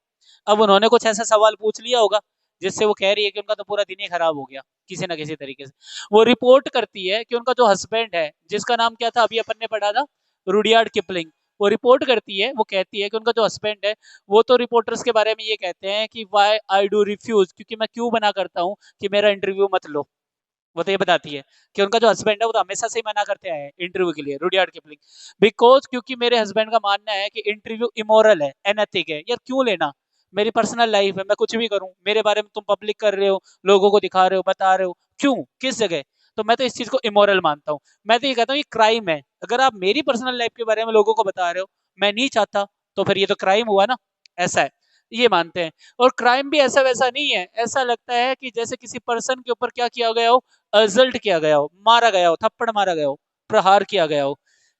अब उन्होंने कुछ ऐसा सवाल पूछ लिया होगा जिससे वो कह रही है कि उनका तो पूरा दिन ही खराब हो गया किसी ना किसी तरीके से। वो रिपोर्ट करती है कि उनका जो हस्बैंड है, जिसका नाम क्या था अभी अपन ने पढ़ा था, रुडियार्ड किपलिंग, वो रिपोर्ट करती है, वो कहती है कि उनका जो हस्बैंड है वो तो रिपोर्टर्स के बारे में ये कहते हैं कि वाई आई डू रिफ्यूज, क्योंकि मैं क्यों मना करता हूँ कि मेरा इंटरव्यू मत लो। वो तो ये बताती है कि उनका जो हस्बैंड है वो तो हमेशा से ही मना करते आए हैं इंटरव्यू के लिए, रुडियार्ड किपलिंग। बिकॉज क्योंकि मेरे हस्बैंड का मानना है कि इंटरव्यू इमोरल है, एनएथिक है, यार क्यों लेना, मेरी पर्सनल लाइफ है, मैं कुछ भी करूं, मेरे बारे में तुम पब्लिक कर रहे हो, लोगों को दिखा रहे हो, बता रहे हो, क्यों, किस जगह? तो मैं तो इस चीज को इमोरल मानता हूँ। मैं तो ये कहता हूँ ये क्राइम है, अगर आप मेरी पर्सनल लाइफ के बारे में लोगों को बता रहे हो, मैं नहीं चाहता, तो फिर ये तो क्राइम हुआ ना। ऐसा है, ये मानते हैं। और क्राइम भी ऐसा वैसा नहीं है, ऐसा लगता है कि जैसे किसी पर्सन के ऊपर क्या किया गया हो, असल्ट किया गया हो, मारा गया हो, थप्पड़ मारा गया हो, प्रहार किया गया हो।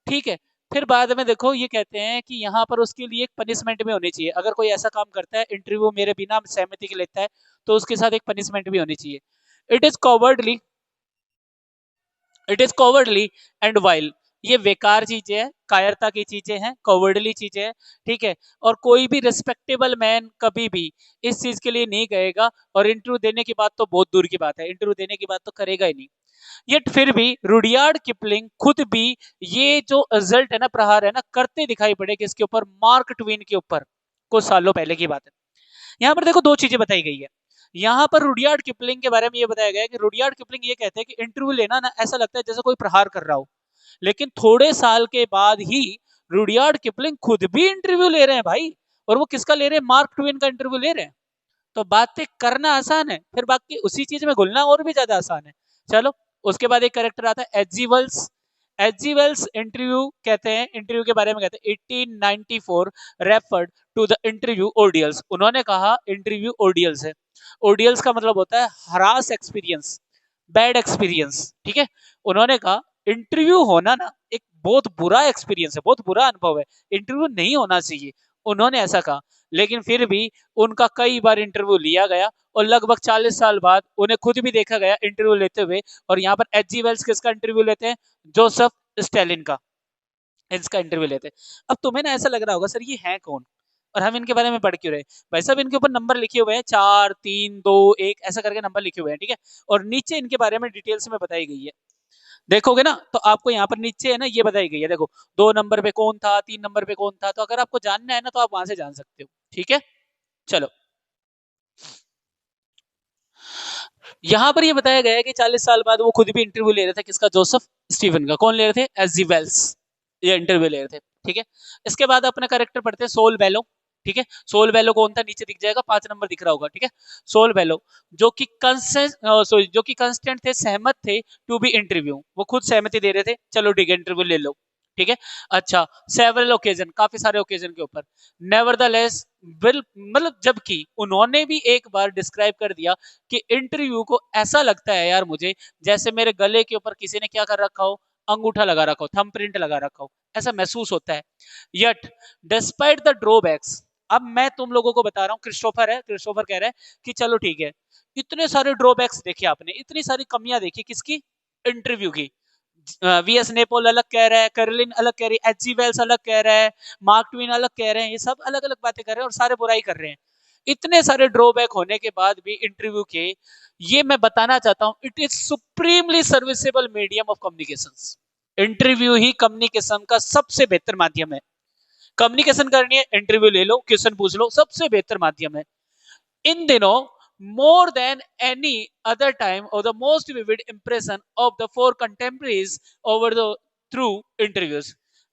ठीक है, फिर बाद में देखो ये कहते हैं कि यहाँ पर उसके लिए एक पनिशमेंट भी होनी चाहिए, अगर कोई ऐसा काम करता है इंटरव्यू मेरे बिना सहमति के लेता है, तो उसके साथ एक पनिशमेंट भी होनी चाहिए। It is cowardly, it is cowardly and while, ये बेकार चीजें हैं, कायरता की चीजें हैं, कॉवर्डली चीजें हैं। ठीक है, और कोई भी रिस्पेक्टेबल मैन कभी भी इस चीज के लिए नहीं कहेगा, और इंटरव्यू देने की बात तो बहुत दूर की बात है, इंटरव्यू देने की बात तो करेगा ही नहीं। यट फिर भी रुडियार्ड किपलिंग खुद भी ये जो रिजल्ट है ना, प्रहार है ना, करते दिखाई पड़े किसके ऊपर? मार्क ट्वेन के ऊपर, कुछ सालों पहले की बात है। यहाँ पर देखो दो चीजें बताई गई है। यहाँ पर रुडियार्ड किपलिंग के बारे में ये बताया गया है कि रुडियार्ड किपलिंग ये कहते हैं कि इंटरव्यू लेना ना ऐसा लगता है जैसे कोई प्रहार कर रहा हो, लेकिन थोड़े साल के बाद ही रुडियार्ड किपलिंग खुद भी इंटरव्यू ले रहे हैं भाई। और वो किसका ले रहे हैं? मार्क ट्वेन का इंटरव्यू ले रहे हैं। तो बातें करना आसान है, फिर बाकी उसी चीज में घुलना और भी ज्यादा आसान है। चलो, उसके बाद एक कैरेक्टर आता है एजीवल्स। एचजी वेल्स इंटरव्यू कहते हैं, इंटरव्यू के बारे में कहते हैं 1894 रेफर्ड टू द इंटरव्यू ओडियल्स। उन्होंने कहा इंटरव्यू ओडियल्स है। ओडियल्स का मतलब होता है हरास एक्सपीरियंस, बैड एक्सपीरियंस, ठीक है। उन्होंने कहा इंटरव्यू होना ना एक बहुत बुरा एक्सपीरियंस है, बहुत बुरा अनुभव है, इंटरव्यू नहीं होना चाहिए, उन्होंने ऐसा कहा। लेकिन फिर भी उनका कई बार इंटरव्यू लिया गया और लगभग 40 साल बाद उन्हें खुद भी देखा गया इंटरव्यू लेते हुए। और यहाँ पर एच जी वेल्स किसका इंटरव्यू लेते हैं? जोसेफ स्टेलिन का, इसका इंटरव्यू लेते हैं। अब तुम्हें ना ऐसा लग रहा होगा सर ये है कौन और हम इनके बारे में पढ़ क्यों रहे? भाई साहब इनके ऊपर नंबर लिखे हुए हैं 4 3 2 1 ऐसा करके नंबर लिखे हुए हैं, ठीक है। और नीचे इनके बारे में डिटेल्स में बताई गई है, देखोगे ना तो आपको यहाँ पर नीचे है ना ये बताई गई है, देखो 2 नंबर पे कौन था, 3 नंबर पे कौन था। तो अगर आपको जानना है ना तो आप वहां से जान सकते हो, ठीक है। चलो यहाँ पर ये बताया गया है कि 40 साल बाद वो खुद भी इंटरव्यू ले रहे थे, किसका? जोसेफ स्टीवन का। कौन ले रहे थे? एस जी वेल्स, ये इंटरव्यू ले रहे थे, ठीक है। इसके बाद अपना कैरेक्टर पढ़ते हैं, सोल बेलो, ठीक है। सोल बेलो कौन था? नीचे दिख जाएगा, 5 नंबर दिख रहा होगा, ठीक है। सोल बेलो जो कि जो कि कंस्टेंट थे, सहमत थे टू बी इंटरव्यू, वो खुद सहमति दे रहे थे, चलो ठीक है इंटरव्यू ले लो, ठीक है। अच्छा, सेवरल ओकेजन, काफी सारे ओकेजन के ऊपर, नेवर द लेस विल, मतलब जबकि उन्होंने भी एक बार डिस्क्राइब कर दिया कि इंटरव्यू को ऐसा लगता है यार मुझे जैसे मेरे गले के ऊपर किसी ने क्या कर रखा हो, अंगूठा लगा रखा हो, थंब प्रिंट लगा रखा हो, ऐसा महसूस होता है। यट डिस्पाइट द ड्रॉबैक्स, अब मैं तुम लोगों को बता रहा हूँ, क्रिस्टोफर है, क्रिस्टोफर कह रहा है कि चलो ठीक है, इतने सारे ड्रॉबैक्स देखे आपने, इतनी सारी कमियां देखी, किसकी? इंटरव्यू की। वी एस नेपोल अलग कह रहा है, कैरोलिन अलग कह रही है, एच जी वेल्स अलग कह रहा है, मार्क ट्वीन अलग कह रहे हैं, ये सब अलग अलग बातें कर रहे हैं और सारे बुराई कर रहे हैं। इतने सारे ड्रॉबैक होने के बाद भी इंटरव्यू के, ये मैं बताना चाहता हूं, it is supremely serviceable medium of communication. Interview he communication का सबसे बेहतर माध्यम है। कम्युनिकेशन करनी है, इंटरव्यू ले लो, क्वेश्चन पूछ लो, सबसे बेहतर माध्यम है इन दिनों। more than any other time or the most vivid impression of the four contemporaries over the through interviews।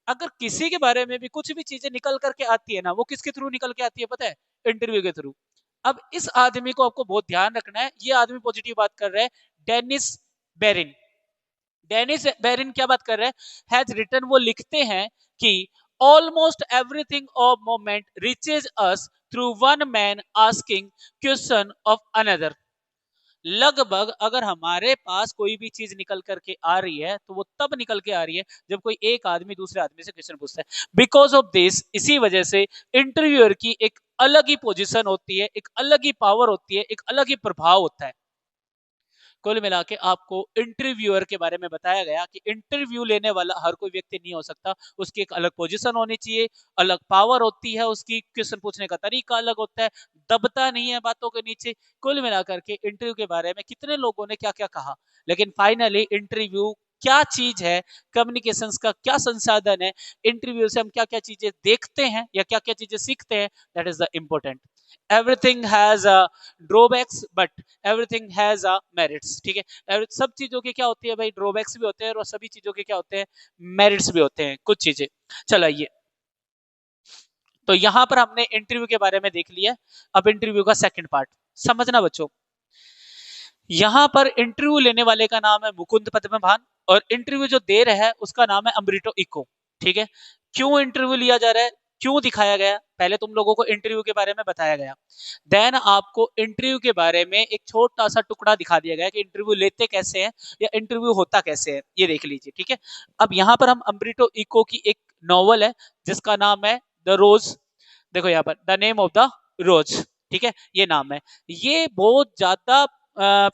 अगर किसी के बारे में भी कुछ भी चीजें निकल करके आती है ना, वो किसके थ्रू निकल के आती है पता है? इंटरव्यू के थ्रू। अब इस आदमी को आपको बहुत ध्यान रखना है, ये आदमी पॉजिटिव बात कर रहा है, डेनिस बेरिन। डेनिस बेरिन क्या बात कर रहे हैं? हैज रिटन, वो लिखते हैं कि almost everything of moment reaches us through one man asking question of another. लगभग अगर हमारे पास कोई भी चीज निकल करके आ रही है तो वो तब निकल के आ रही है जब कोई एक आदमी दूसरे आदमी से क्वेश्चन पूछता है। बिकॉज ऑफ दिस, इसी वजह से इंटरव्यूअर की एक अलग ही पोजीशन होती है, एक अलग ही पावर होती है, एक अलग ही प्रभाव होता है। कुल मिला के आपको इंटरव्यूअर के बारे में बताया गया कि इंटरव्यू लेने वाला हर कोई व्यक्ति नहीं हो सकता, उसकी एक अलग पोजीशन होनी चाहिए, अलग पावर होती है, उसकी क्वेश्चन पूछने का तरीका अलग होता है, दबता नहीं है बातों के नीचे। कुल मिलाकर के इंटरव्यू के बारे में कितने लोगों ने क्या क्या कहा, लेकिन फाइनली इंटरव्यू क्या चीज है, कम्युनिकेशंस का क्या संसाधन है, इंटरव्यू से हम क्या क्या चीजें देखते हैं या क्या क्या चीजें सीखते हैं, that is the important. Everything has drawbacks but everything has merits, ठीक है। सब चीजों के क्या होती है भाई? ड्रॉबैक्स भी होते हैं और सभी चीजों के क्या होते हैं? मेरिट्स भी होते हैं कुछ चीजें। चलाइए, तो यहां पर हमने इंटरव्यू के बारे में देख लिया। अब इंटरव्यू का सेकंड पार्ट समझना बच्चों। यहां पर इंटरव्यू लेने वाले का नाम है मुकुंद पद्मभान और इंटरव्यू जो दे रहा है उसका नाम है अमृतो इको, ठीक है। क्यों इंटरव्यू लिया जा रहा है, क्यों दिखाया गया, पहले तुम लोगों को इंटरव्यू के बारे में बताया गया, देन आपको इंटरव्यू के बारे में एक छोटा सा टुकड़ा दिखा दिया गया कि इंटरव्यू लेते कैसे हैं या इंटरव्यू होता कैसे है, ये देख लीजिए, ठीक है। अब यहाँ पर हम अमृतो इको की एक नॉवल है जिसका नाम है द रोज, देखो यहाँ पर द नेम ऑफ द रोज, ठीक है, ये नाम है। ये बहुत ज्यादा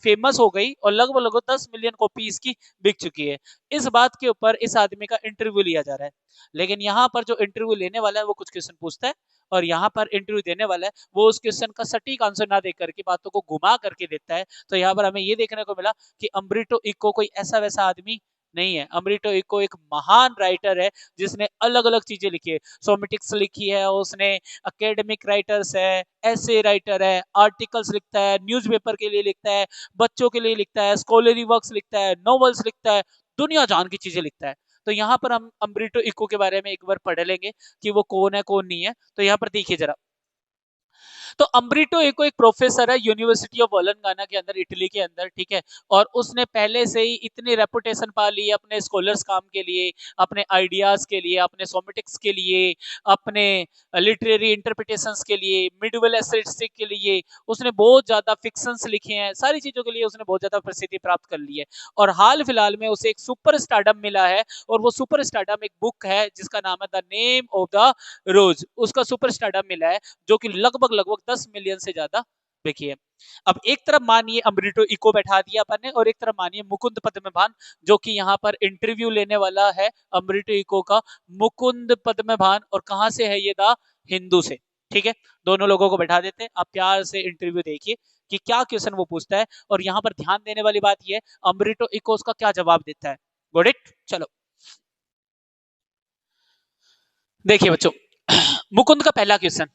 फेमस हो गई और लगभग लगभग 10 मिलियन कॉपी इसकी बिक चुकी है। इस बात के ऊपर इस आदमी का इंटरव्यू लिया जा रहा है, लेकिन यहाँ पर जो इंटरव्यू लेने वाला है वो कुछ क्वेश्चन पूछता है और यहाँ पर इंटरव्यू देने वाला है वो उस क्वेश्चन का सटीक आंसर ना दे करके बातों को घुमा करके देता है। तो यहाँ पर हमें ये देखने को मिला कि अमृतो इको कोई ऐसा वैसा आदमी नहीं है। अमृतो इको एक महान राइटर है जिसने अलग अलग चीजें लिखी है, सोमेटिक्स लिखी है उसने, एकेडमिक राइटर्स है, ऐसे राइटर है, आर्टिकल्स लिखता है, न्यूज़पेपर के लिए लिखता है, बच्चों के लिए लिखता है, स्कॉलरी वर्क्स लिखता है, नॉवेल्स लिखता है, दुनिया जान की चीजें लिखता है। तो यहाँ पर हम अमृतो इको के बारे में एक बार पढ़ लेंगे कि वो कौन है कौन नहीं है। तो यहाँ पर देखिए जरा, तो अम्ब्रिटो इको एक प्रोफेसर है यूनिवर्सिटी ऑफ वोलंगाना के अंदर, इटली के अंदर, ठीक है। और उसने पहले से ही इतनी रेपुटेशन पा ली अपने स्कॉलर्स काम के लिए, अपने आइडियाज के लिए, अपने सोमेटिक्स के लिए, अपने लिटरेरी इंटरप्रिटेशंस के लिए, मिडिवल एस्थेटिक्स के लिए। उसने बहुत ज्यादा फिक्शंस लिखे हैं, सारी चीजों के लिए उसने बहुत ज्यादा प्रसिद्धि प्राप्त कर ली है। और हाल फिलहाल में उसे एक सुपर स्टारडम मिला है, और वो सुपर स्टारडम एक बुक है जिसका नाम है द नेम ऑफ द रोज। उसका सुपर स्टारडम मिला है, जो कि लगभग लगभग 10 मिलियन से ज्यादा बिकी है। अब एक तरफ मानिए अम्ब्रिटो इको बैठा दिया अपन ने, और एक तरफ मानिए मुकुंद पद्मभान, जो कि यहाँ पर इंटरव्यू लेने वाला है अम्ब्रिटो इको का। मुकुंद पद्मभान, और कहाँ से है ये? द हिंदू से, ठीक है। दोनों लोगों को बैठा देते हैं, आप प्यार से इंटरव्यू देखिए कि क्या क्वेश्चन वो पूछता है। और यहाँ पर ध्यान देने वाली बात ये है, अम्ब्रिटो इको उसका क्या जवाब देता है। Got it? चलो देखिए बच्चों, मुकुंद का पहला क्वेश्चन,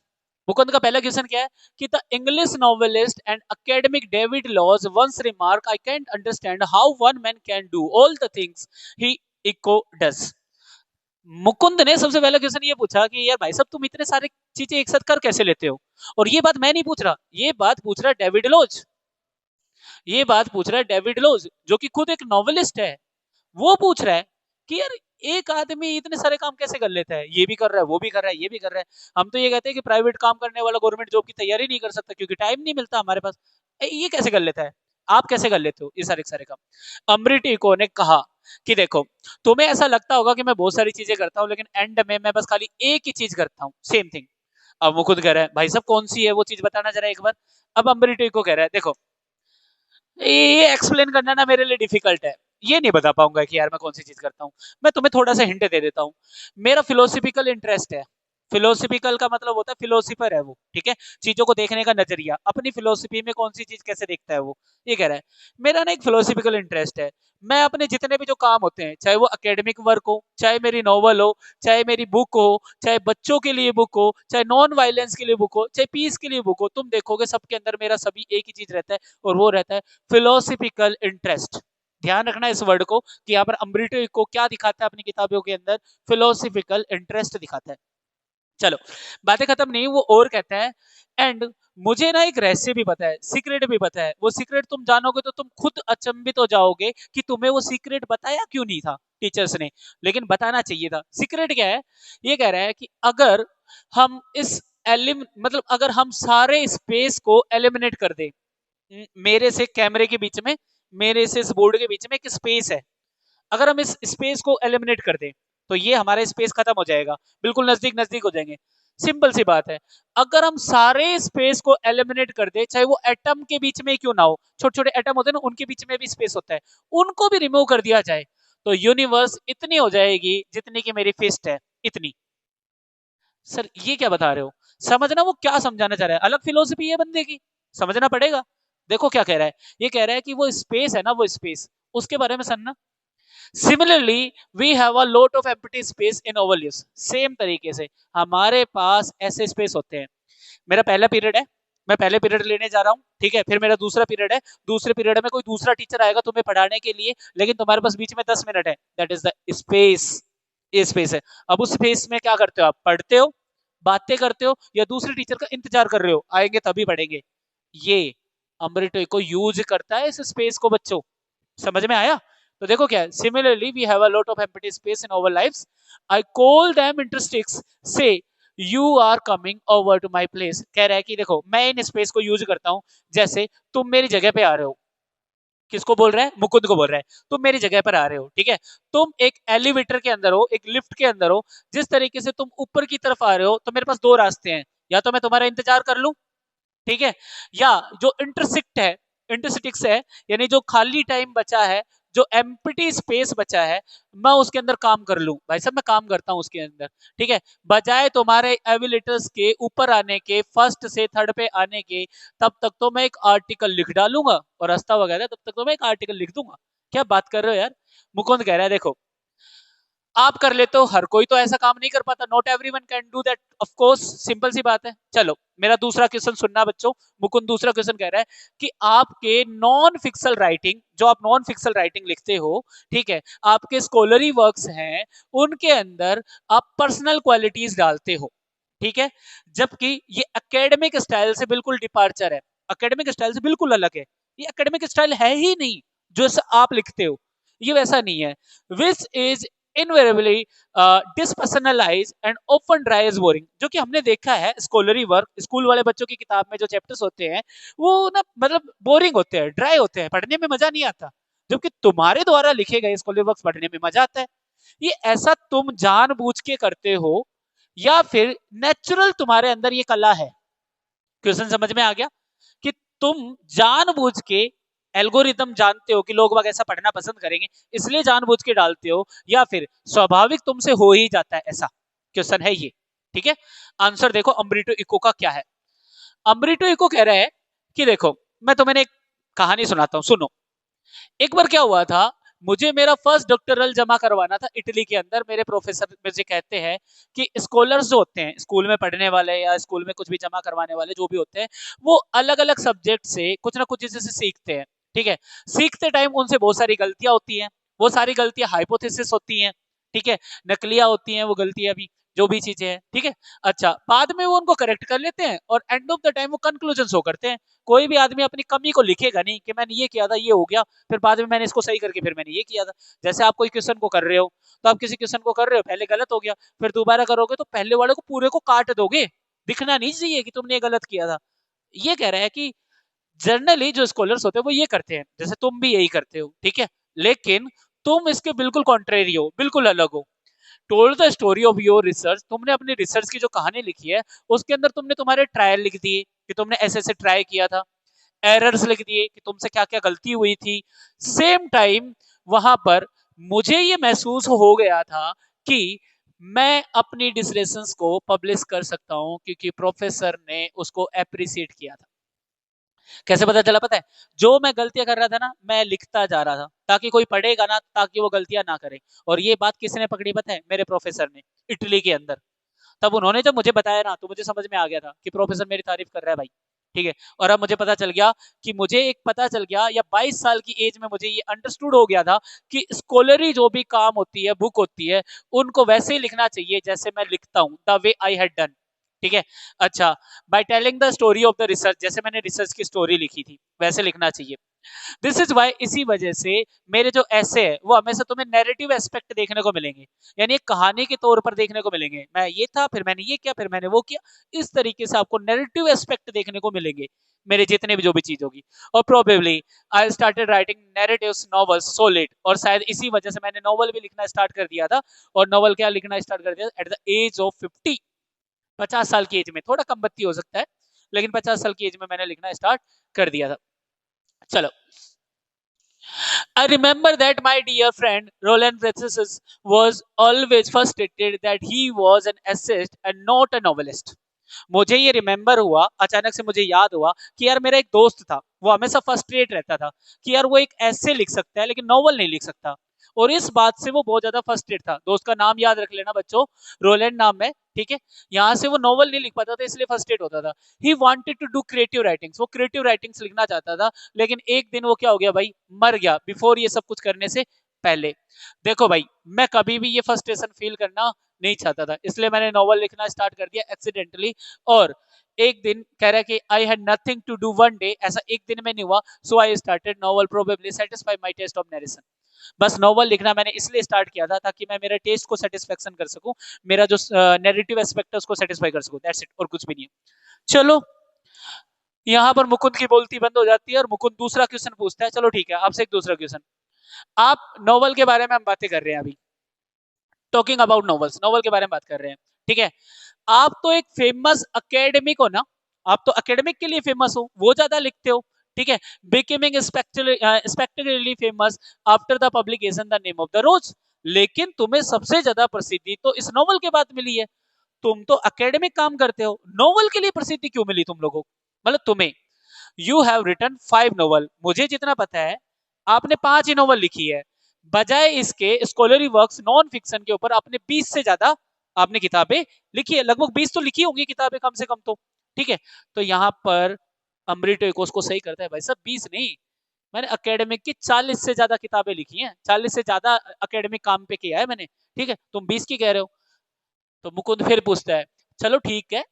मुकुंद का पहला क्वेश्चन क्या है कि the English novelist and academic David Lodge once remark, I can't understand how one man can do all the things he echo does. Mukund ने सबसे पहला क्वेश्चन ये पूछा कि यार भाई साहब, तुम इतने सारे चीजें एक साथ कर कैसे लेते हो। और ये बात मैं नहीं पूछ रहा, ये बात पूछ रहा है डेविड लॉज, ये बात पूछ रहा है डेविड लॉज, जो कि खुद एक नॉवेलिस्ट है। वो पूछ रहा है कि यार एक आदमी इतने सारे काम कैसे कर लेता है, ये भी कर रहा है, वो भी कर रहा है, ये भी कर रहा है। हम तो ये कहते हैं कि प्राइवेट काम करने वाला गवर्नमेंट जॉब की तैयारी नहीं कर सकता क्योंकि टाइम नहीं मिलता हमारे पास। ये कैसे कर लेता है, आप कैसे कर लेते हो ये सारे सारे काम। अमृत इको ने कहा कि देखो, तुम्हें ऐसा लगता होगा कि मैं बहुत सारी चीजें करता हूँ, लेकिन एंड में मैं बस खाली एक ही चीज करता हूँ, सेम थिंग। अब वो खुद कह रहा है भाई साहब कौन सी है वो चीज, बताना जरा एक बार। अब अमृत इको कह रहा है देखो, ये एक्सप्लेन करना ना मेरे लिए डिफिकल्ट है, ये नहीं बता पाऊंगा कि यार मैं कौन सी चीज करता हूँ। मैं तुम्हें थोड़ा सा हिंट दे देता हूँ। मेरा फिलोसफिकल इंटरेस्ट है। फिलोसफिकल का मतलब होता है फिलोसफर है वो, ठीक है। चीजों को देखने का नजरिया, अपनी फिलोसफी में कौन सी चीज कैसे देखता है वो, ये कह रहा है। मेरा ना एक फिलोसफिकल इंटरेस्ट है। मैं अपने जितने भी जो काम होते हैं, चाहे वो एकेडमिक वर्क हो, चाहे मेरी नॉवल हो, चाहे मेरी बुक हो, चाहे बच्चों के लिए बुक हो, चाहे नॉन वायलेंस के लिए बुक हो, चाहे पीस के लिए बुक हो, तुम देखोगे सबके अंदर मेरा सभी एक ही चीज रहता है, और वो रहता है फिलोसफिकल इंटरेस्ट। ध्यान रखना इस वर्ड को कि यहाँ पर अम्ब्रिटो इको क्या दिखाता है अपनी किताबों के अंदर, फिलोसफिकल इंटरेस्ट दिखाता है। चलो बातें खत्म नहीं, वो और कहता है एंड मुझे ना एक रहस्य भी पता है, सीक्रेट भी पता है। वो सीक्रेट तुम जानोगे तो तुम खुद अचंभित हो जाओगे कि तुम्हें वो सीक्रेट बताया क्यों नहीं था टीचर्स ने, लेकिन बताना चाहिए था। सीक्रेट क्या है? ये कह रहा है कि अगर हम इस मतलब अगर हम सारे स्पेस को एलिमिनेट कर दें, मेरे से कैमरे के बीच में, मेरे से इस बोर्ड के बीच में एक स्पेस है, अगर हम इस स्पेस को एलिमिनेट कर दें तो ये हमारा स्पेस खत्म हो जाएगा, बिल्कुल नजदीक नजदीक हो जाएंगे। सिंपल सी बात है। अगर हम सारे स्पेस को एलिमिनेट कर दे, चाहे वो एटम के बीच में क्यों ना हो, छोटे छोटे एटम होते हैं ना, उनके बीच में भी स्पेस होता है, उनको भी रिमूव कर दिया जाए, तो यूनिवर्स इतनी हो जाएगी जितनी की मेरी फिस्ट है, इतनी। सर ये क्या बता रहे हो? समझना वो क्या समझाना चाह रहा है, अलग फिलोसफी है बंदे की, समझना पड़ेगा। देखो क्या कह रहा है, ये कह रहा है कि वो स्पेस है ना, वो स्पेस, उसके बारे में सुनना। Similarly we have a lot of empty space in over lives. Same तरीके से हमारे पास ऐसे स्पेस होते हैं। मेरा पहला पीरियड है, मैं पहले पीरियड लेने जा रहा हूँ, ठीक है। फिर मेरा दूसरा पीरियड है, दूसरे पीरियड में कोई दूसरा टीचर आएगा तुम्हें पढ़ाने के लिए, लेकिन तुम्हारे पास बीच में 10 मिनट है, दैट इज द स्पेस। ये स्पेस है। अब उस स्पेस में क्या करते हो? आप पढ़ते हो, बातें करते हो, या दूसरे टीचर का इंतजार कर रहे हो आएंगे तभी पढ़ेंगे। ये अमृतो को यूज करता है इस स्पेस को बच्चों, समझ में आया? तो देखो क्या है, similarly we have a lot of empty space in our lives, I call them interstices, say you are coming over to my place. कह रहा है कि देखो मैं इन स्पेस को यूज करता हूं जैसे तुम मेरी जगह पे आ रहे हो। किसको बोल रहा है? मुकुंद को बोल रहा है। तुम मेरी जगह पर आ रहे हो, ठीक है। तुम एक एलिवेटर के अंदर हो, एक लिफ्ट के अंदर हो, जिस तरीके से तुम ऊपर की तरफ आ रहे हो, तो मेरे पास दो रास्ते हैं, या तो मैं तुम्हारा इंतजार कर लूं, ठीक है, या जो इंटरसिक्ट है, इंटरसिटिक्स है, यानी जो खाली टाइम बचा है, जो एम्प्टी स्पेस बचा है, मैं उसके अंदर काम कर लूं। भाई साहब मैं काम करता हूं उसके अंदर, ठीक है। बजाय तुम्हारे एविलेटर्स के ऊपर आने के, फर्स्ट से थर्ड पे आने के, तब तक तो मैं एक आर्टिकल लिख डालूंगा, और रास्ता वगैरह तब तक तो मैं एक आर्टिकल लिख दूंगा। क्या बात कर रहे हो यार? मुकुंद कह रहा है देखो, आप कर लेते हो, हर कोई तो ऐसा काम नहीं कर पाता, not everyone can do that, of course, simple सी बात है। चलो मेरा दूसरा क्वेश्चन सुनना बच्चों। मुकुंद दूसरा क्वेश्चन कह रहा है कि आपके नॉन फिक्सल राइटिंग, जो आप नॉन फिक्सल राइटिंग लिखते हो, ठीक है, आपके स्कॉलरी वर्क्स हैं, उनके अंदर आप पर्सनल क्वालिटीज डालते हो, ठीक है, जबकि ये एकेडमिक स्टाइल से बिल्कुल डिपार्चर है, एकेडमिक स्टाइल से बिल्कुल अलग है। ये एकेडमिक स्टाइल है ही नहीं जो आप लिखते हो, ये वैसा नहीं है। Which is invariably depersonalise and open dry is boring, जो कि हमने देखा है स्कॉलरी वर्क स्कूल वाले बच्चों की किताब में जो चैप्टर्स होते हैं वो ना मतलब बोरिंग होते हैं, ड्राई होते हैं, पढ़ने में मजा नहीं आता। जबकि तुम्हारे द्वारा लिखे गए स्कॉलरी वर्क पढ़ने में मजा आता है। ये ऐसा तुम जानबूझ के करते हो या फिर नेचुरल तुम्हारे अंदर ये कला है? क्वेश्चन समझ में आ गया कि तुम जानबूझ के एल्गोरिदम जानते हो कि लोग वग ऐसा पढ़ना पसंद करेंगे इसलिए जानबूझ के डालते हो, या फिर स्वाभाविक तुमसे हो ही जाता है ऐसा? क्वेश्चन है ये। ठीक है, आंसर देखो अम्ब्रिटो इको का क्या है। अम्ब्रिटो इको कह रहा है कि देखो मैं तुम्हें एक कहानी सुनाता हूं, सुनो। एक बार क्या हुआ था, मुझे मेरा फर्स्ट डॉक्टरल जमा करवाना था इटली के अंदर। मेरे प्रोफेसर मुझे कहते हैं कि स्कॉलर्स जो होते हैं स्कूल में पढ़ने वाले या स्कूल में कुछ भी जमा करवाने वाले जो भी होते हैं वो अलग अलग सब्जेक्ट से कुछ ना कुछ चीजें से सीखते हैं। ठीक है, सीखते टाइम उनसे बहुत सारी गलतियां होती हैं, वो सारी गलतियां हाइपोथेसिस होती हैं। ठीक है, नकलियां होती हैं वो गलतियां भी, जो भी चीजें हैं। ठीक है, अच्छा बाद में वो उनको करेक्ट कर लेते हैं और एंड ऑफ द टाइम वो कंक्लूजन शो करते हैं। कोई भी आदमी अपनी कमी को लिखेगा नहीं कि मैंने ये किया था ये हो गया फिर बाद में मैंने इसको सही करके फिर मैंने ये किया था। जैसे आप कोई क्वेश्चन को कर रहे हो तो आप किसी क्वेश्चन को कर रहे हो, पहले गलत हो गया, फिर दोबारा करोगे तो पहले वाले को पूरे को काट दोगे, दिखना नहीं चाहिए कि तुमने ये गलत किया था। ये कह रहा है कि जनरली जो स्कॉलर्स होते हैं वो ये करते हैं, जैसे तुम भी यही करते हो। ठीक है, लेकिन तुम इसके बिल्कुल कॉन्ट्रेरी हो, बिल्कुल अलग हो। Told the story of your research, तुमने अपनी रिसर्च की जो कहानी लिखी है उसके अंदर तुमने तुम्हारे ट्रायल लिख दिए कि तुमने ऐसे ऐसे ट्राई किया था, एरर्स लिख दिए कि तुमसे क्या क्या गलती हुई थी। सेम टाइम वहां पर मुझे ये महसूस हो गया था कि मैं अपनी डिसलेशंस को पब्लिश कर सकता हूं क्योंकि प्रोफेसर ने उसको अप्रिशिएट किया था। कैसे पता चला पता है? जो मैं गलतियां कर रहा था ना मैं लिखता जा रहा था ताकि कोई पढ़ेगा ना, ताकि वो गलतियां ना करे। और ये बात किसने पकड़ी पता है? मेरे प्रोफेसर ने, इटली के अंदर। तब उन्होंने जब मुझे बताया ना तो मुझे समझ में आ गया था कि प्रोफेसर मेरी तारीफ कर रहा है भाई। ठीक है, और अब मुझे पता चल गया कि मुझे एक पता चल गया या 22 साल की एज में मुझे ये अंडरस्टूड हो गया था कि स्कॉलरी जो भी काम होती है बुक होती है उनको वैसे ही लिखना चाहिए जैसे मैं लिखता हूं, the way I had done. ठीक है, अच्छा by telling the story of the research, जैसे मैंने रिसर्च की स्टोरी लिखी थी वैसे लिखना चाहिए। दिस इज वाई, इसी वजह से मेरे जो ऐसे है वो हमेशा तुम्हें नैरेटिव एस्पेक्ट देखने को मिलेंगे, यानी एक कहानी के तौर पर देखने को मिलेंगे। मैं ये था फिर मैंने ये किया फिर मैंने वो किया, इस तरीके से आपको नैरेटिव एस्पेक्ट देखने को मिलेंगे मेरे जितने भी जो भी चीज होगी। और probably I started writing narratives novels so let, और शायद इसी वजह से मैंने नॉवल भी लिखना स्टार्ट कर दिया था। और नॉवल क्या लिखना स्टार्ट कर दिया एट द एज ऑफ 50, 50 साल की एज में, थोड़ा कम बत्ती हो सकता है लेकिन 50 साल की एज में मैंने लिखना स्टार्ट कर दिया था। चलो, I remember that my dear friend Roland Francis was always frustrated that he was an essayist and not a novelist. मुझे ये रिमेंबर हुआ, अचानक से मुझे याद हुआ कि यार मेरा एक दोस्त था वो हमेशा फर्स्ट्रेट रहता था कि यार वो एक ऐसे लिख सकता है लेकिन नॉवल नहीं लिख सकता। और इस बात से वो बहुत ज्यादा फर्स्ट्रेट था। दोस्त का नाम याद रख लेना बच्चों, रोलैंड नाम है। ठीक है, यहाँ से वो नॉवल नहीं लिख पाता था इसलिए फर्स्ट्रेट होता था। He wanted to do creative writings, वो क्रिएटिव राइटिंग्स लिखना चाहता था, लेकिन एक दिन वो क्या हो गया भाई, मर गया बिफोर ये सब कुछ करने से पहले। देखो भाई, मैं कभी भी ये फ्रस्ट्रेशन फील करना नहीं चाहता था इसलिए मैंने नॉवल लिखना स्टार्ट कर दिया एक्सीडेंटली। और एक दिन कह रहा है कि I had nothing to do one day, ऐसा एक दिन में नहीं हुआ, so I started novel probably satisfy my taste of narration. बस नॉवल लिखना मैंने इसलिए स्टार्ट किया था ताकि मैं मेरे टेस्ट को सेटिस्फेक्शन कर सकूं, मेरा जो नैरेटिव एस्पेक्ट है उसको सेटिस्फाई कर सकूं, दैट्स इट, और कुछ भी नहीं है। चलो, यहाँ पर मुकुंद की बोलती बंद हो जाती है और मुकुंद दूसरा क्वेश्चन पूछता है। चलो ठीक है, आपसे एक दूसरा क्वेश्चन। आप नॉवल के बारे में हम बातें कर रहे हैं अभी, टॉकिंग अबाउट नॉवेल्स, नॉवल के बारे में बात कर रहे हैं। ठीक है, आप तो एक फेमस अकेडमिक हो ना, आप तो अकेडमिक के लिए फेमस हो, वो ज्यादा लिखते हो। ठीक है, becoming spectacularly famous after the publication the name of the rose, लेकिन तुम्हें सबसे ज्यादा प्रसिद्धि तो इस नॉवल के बाद मिली है। तुम तो अकेडमिक काम करते हो, नॉवल के लिए प्रसिद्धि क्यों मिली तुम लोगों को? मतलब तुम्हें, यू हैव रिटन 5 नॉवल, मुझे जितना पता है आपने 5 ही नॉवल लिखी है, बजाय इसके स्कॉलरी वर्क्स नॉन फिक्शन के ऊपर आपने 20 से ज्यादा आपने किताबें लिखी है, लगभग 20 तो लिखी होंगी किताबें कम से कम तो। ठीक है, तो यहाँ पर अमृतो इकोस को सही करता है भाई साहब, 20 नहीं, मैंने अकेडमिक की 40 से ज्यादा किताबें लिखी हैं, 40 से ज्यादा अकेडमिक काम पे किया है मैंने। ठीक है, तुम 20 की कह रहे हो। तो मुकुंद फिर पूछता है चलो ठीक है,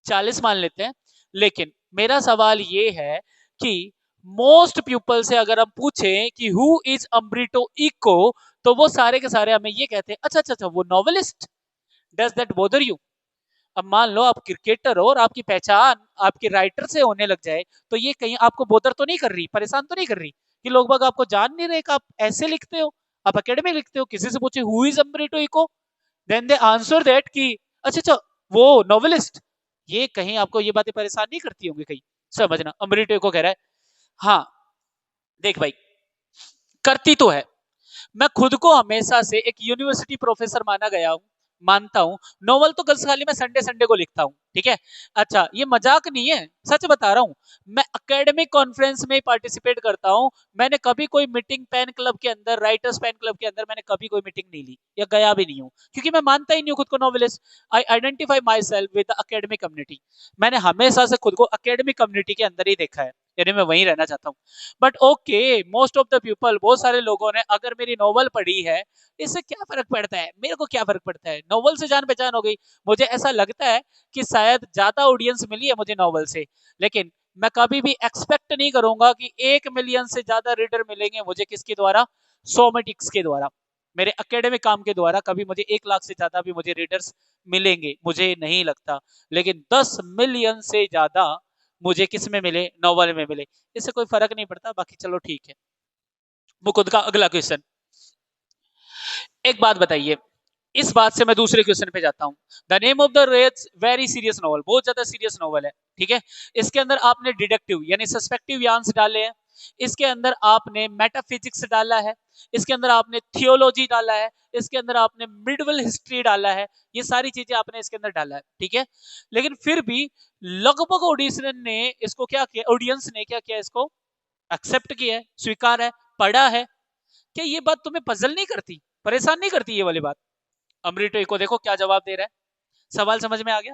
40 मान लेते हैं। लेकिन मेरा सवाल ये है कि मोस्ट पीपल से अगर हम पूछें कि हु इज अम्ब्रिटो इको, तो वो सारे के सारे हमें ये कहते हैं, अच्छा अच्छा अच्छा, वो novelist. Does that bother you? अब मान लो आप क्रिकेटर हो और आपकी पहचान आपके राइटर से होने लग जाए, तो ये कहीं आपको बोदर तो नहीं कर रही, परेशान तो नहीं कर रही कि लोग बाग आपको जान नहीं रहे कि आप ऐसे लिखते हो, आप अकेडमिक लिखते हो? किसी से पूछे who is Umberto Eco, then they answer that कि अच्छा अच्छा वो नॉवेलिस्ट। ये कहीं आपको ये बातें परेशान नहीं करती होंगी कहीं? समझना, अम्ब्रिटो इको कह रहा है, हाँ देख भाई, करती तो है। मैं खुद को हमेशा से एक यूनिवर्सिटी प्रोफेसर माना गया हूं, मानता हूं। नोवेल तो गर्ल्स खाली मैं संडे संडे को लिखता हूं, ठीक है? अच्छा, ये मजाक नहीं है, सच बता रहा हूं। मैं एकेडमिक कॉन्फ्रेंस में पार्टिसिपेट करता हूं। मैंने कभी कोई मीटिंग पेन क्लब के अंदर, राइटर्स पेन क्लब के अंदर मैंने कभी कोई मीटिंग नहीं ली या गया भी नहीं हूं, क्योंकि मैं मानता ही नहीं हूं खुद को novelist. I identify my self with the academic community. मैंने हमेशा से खुद को एकेडमिक कम्युनिटी के अंदर ही देखा है, यानी मैं वहीं रहना चाहता हूँ। But okay, most of the people, बहुत सारे लोगों ने अगर मेरी नॉवल पढ़ी है, इससे क्या फर्क पड़ता है? मेरे को क्या फर्क पड़ता है? नॉवल से जान पहचान हो गई। मुझे ऐसा लगता है कि शायद ज्यादा ऑडियंस मिली है मुझे नॉवल से, लेकिन मैं कभी भी एक्सपेक्ट नहीं करूंगा कि 1 मिलियन से ज्यादा रीडर मिलेंगे मुझे किसके द्वारा, सोमेटिक्स के द्वारा, मेरे एकेडमिक काम के द्वारा। कभी मुझे 1 लाख से ज्यादा भी मुझे रीडर्स मिलेंगे मुझे नहीं लगता, लेकिन 10 मिलियन से ज्यादा मुझे किस में मिले, नॉवल में मिले। इससे कोई फर्क नहीं पड़ता, बाकी चलो ठीक है। मुकुंद का अगला क्वेश्चन, एक बात बताइए, इस बात से मैं दूसरे क्वेश्चन पे जाता हूं। The name of the rose very serious novel, बहुत ज्यादा सीरियस नॉवल है, ठीक है? इसके अंदर आपने डिडक्टिव यानी सस्पेक्टिव यान्स डाले हैं, इसके अंदर आपने मेटाफिजिक्स डाला है, इसके अंदर आपने थियोलॉजी डाला है, इसके अंदर आपने मिडवल हिस्ट्री डाला है, ये सारी चीजें आपने इसके अंदर डाला है, ठीक है? लेकिन फिर भी लगभग ऑडियंस ने इसको क्या किया, ऑडियंस ने क्या किया, इसको एक्सेप्ट किया है, स्वीकार है, पढ़ा है। क्या ये बात तुम्हें पजल नहीं करती, परेशान नहीं करती ये वाली बात? अमृतो को देखो क्या जवाब दे रहा है, सवाल समझ में आ गया?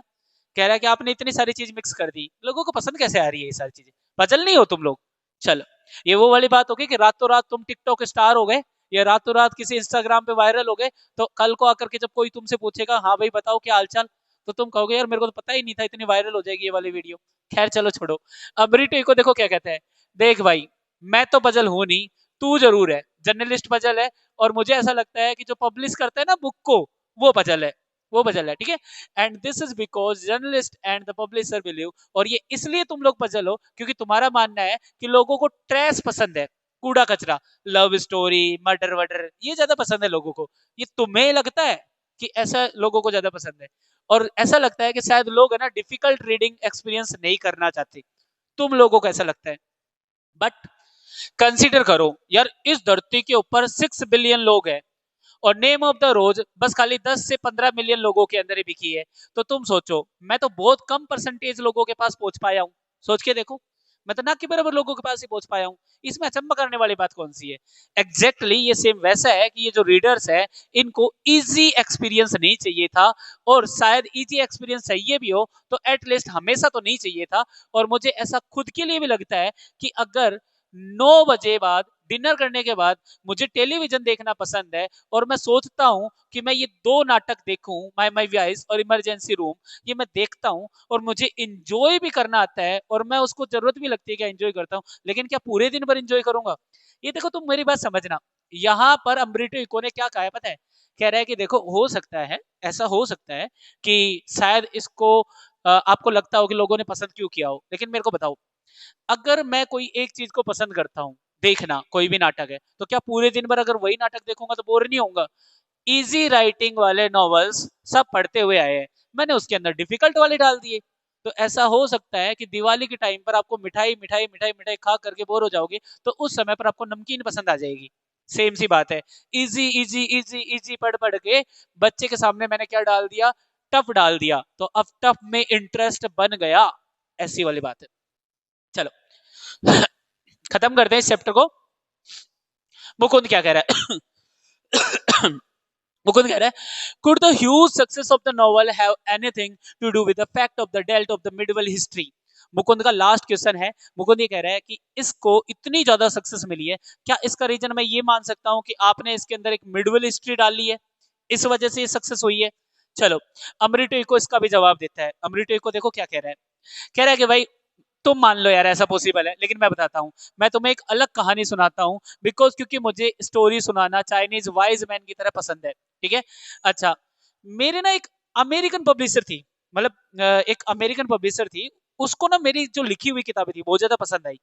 कह रहा है कि आपने इतनी सारी चीज मिक्स कर दी, लोगों को पसंद कैसे आ रही है ये सारी चीजें? पजल नहीं हो तुम लोग? चलो, ये वो वाली बात होगी कि रातों रात तुम टिकटॉक स्टार हो गए या रातों रात किसी इंस्टाग्राम पे वायरल हो गए, तो कल को आकर के जब कोई तुमसे पूछेगा हाँ भाई बताओ क्या हालचाल, तो तुम कहोगे यार मेरे को तो पता ही नहीं था इतनी वायरल हो जाएगी ये वाली वीडियो। खैर चलो छोड़ो। अमृतो को देखो क्या कहते हैं, देख भाई, मैं तो पजल हूं नहीं, तू जरूर है, जर्नलिस्ट पजल है। और मुझे ऐसा लगता है कि जो पब्लिश करता है ना बुक को, वो पजल है, वो पजल है, ठीक है? And this is because journalist and the publisher believe, और ये इसलिए तुम लोग पजल हो क्योंकि तुम्हारा मानना है कि लोगों को ट्रेस पसंद है, कूड़ा कचरा, लव स्टोरी, मर्डर वर्डर, ये ज्यादा पसंद है लोगों को। ये तुम्हें लगता है कि ऐसा लोगों को ज्यादा पसंद है? और ऐसा लगता है कि शायद लोग है ना डिफिकल्ट रीडिंग एक्सपीरियंस नहीं करना चाहते, तुम लोगों को ऐसा लगता है। बट कंसीडर करो यार, इस धरती के ऊपर 6 बिलियन लोग हैं और नेम ऑफ द रोज बस खाली 10 से 15 मिलियन लोगों के अंदर ही बिकी है। तो तुम सोचो, मैं तो बहुत कम परसेंटेज लोगों के पास पहुंच पाया हूं, सोच के देखो, मैं तो ना के बराबर लोगों के पास ही पहुंच पाया हूं। इसमें अचंभा करने वाली बात कौन सी है? एग्जैक्टली ये सेम वैसा है कि ये जो रीडर्स है इनको इजी एक्सपीरियंस नहीं चाहिए था, और शायद इजी एक्सपीरियंस चाहिए भी हो तो एटलीस्ट हमेशा तो नहीं चाहिए था। और मुझे ऐसा खुद के लिए भी लगता है कि अगर 9 बजे बाद डिनर करने के बाद मुझे टेलीविजन देखना पसंद है और मैं सोचता हूं कि मैं ये 2 नाटक देखूं, माय माय वाइस और इमरजेंसी रूम, ये मैं देखता हूं और मुझे इंजॉय भी करना आता है और मैं उसको जरूरत भी लगती है कि एंजॉय करता हूं, लेकिन क्या पूरे दिन भर एंजॉय करूंगा? ये देखो तुम मेरी बात समझना, यहाँ पर अमृतो इको ने क्या कहा है पता है? कह रहा है कि देखो हो सकता है, ऐसा हो सकता है कि शायद इसको आपको लगता हो कि लोगों ने पसंद क्यों किया हो, लेकिन मेरे को बताओ, अगर मैं कोई एक चीज को पसंद करता हूं, देखना कोई भी नाटक है, तो क्या पूरे दिन भर अगर वही नाटक देखूंगा तो बोर नहीं होऊंगा? इजी राइटिंग वाले नॉवेल्स सब पढ़ते हुए आए हैं, मैंने उसके अंदर डिफिकल्ट वाले डाल दिए। तो ऐसा हो सकता है कि दिवाली के टाइम पर आपको मिठाई मिठाई मिठाई मिठाई खा करके बोर हो जाओगे, तो उस समय पर आपको नमकीन पसंद आ जाएगी। सेम सी बात है, इजी इजी इजी इजी पढ़ पढ़ के बच्चे के सामने मैंने क्या डाल दिया, टफ डाल दिया, तो अब टफ में इंटरेस्ट बन गया, ऐसी वाली बात है। चलो खत्म करते हैं इस चैप्टर को। मुकुंद क्या कह रहा है? मुकुंद कह रहा है, could the huge success of the novel have anything to do with the fact of the dealt of the medieval history? Mukund का लास्ट क्वेश्चन है। मुकुंद ये कह रहा है कि इसको इतनी ज्यादा सक्सेस मिली है, क्या इसका रीजन मैं ये मान सकता हूं कि आपने इसके अंदर एक मिडवल हिस्ट्री डाली है, इस वजह से ये सक्सेस हुई है? चलो, अमृतो इको इसका भी जवाब देता है। अमृतो इको देखो क्या कह रहा है। कह रहा है कि भाई तुम मान लो यार ऐसा पॉसिबल है, लेकिन मैं बताता हूँ, मैं तुम्हें एक अलग कहानी सुनाता हूँ, बिकॉज क्योंकि मुझे स्टोरी सुनाना चाइनीज वाइज मैन की तरह पसंद है। ठीक है। अच्छा, मेरे ना एक अमेरिकन पब्लिशर थी, मतलब एक अमेरिकन पब्लिशर थी, उसको ना मेरी जो लिखी हुई किताबें थी बहुत ज्यादा पसंद आई।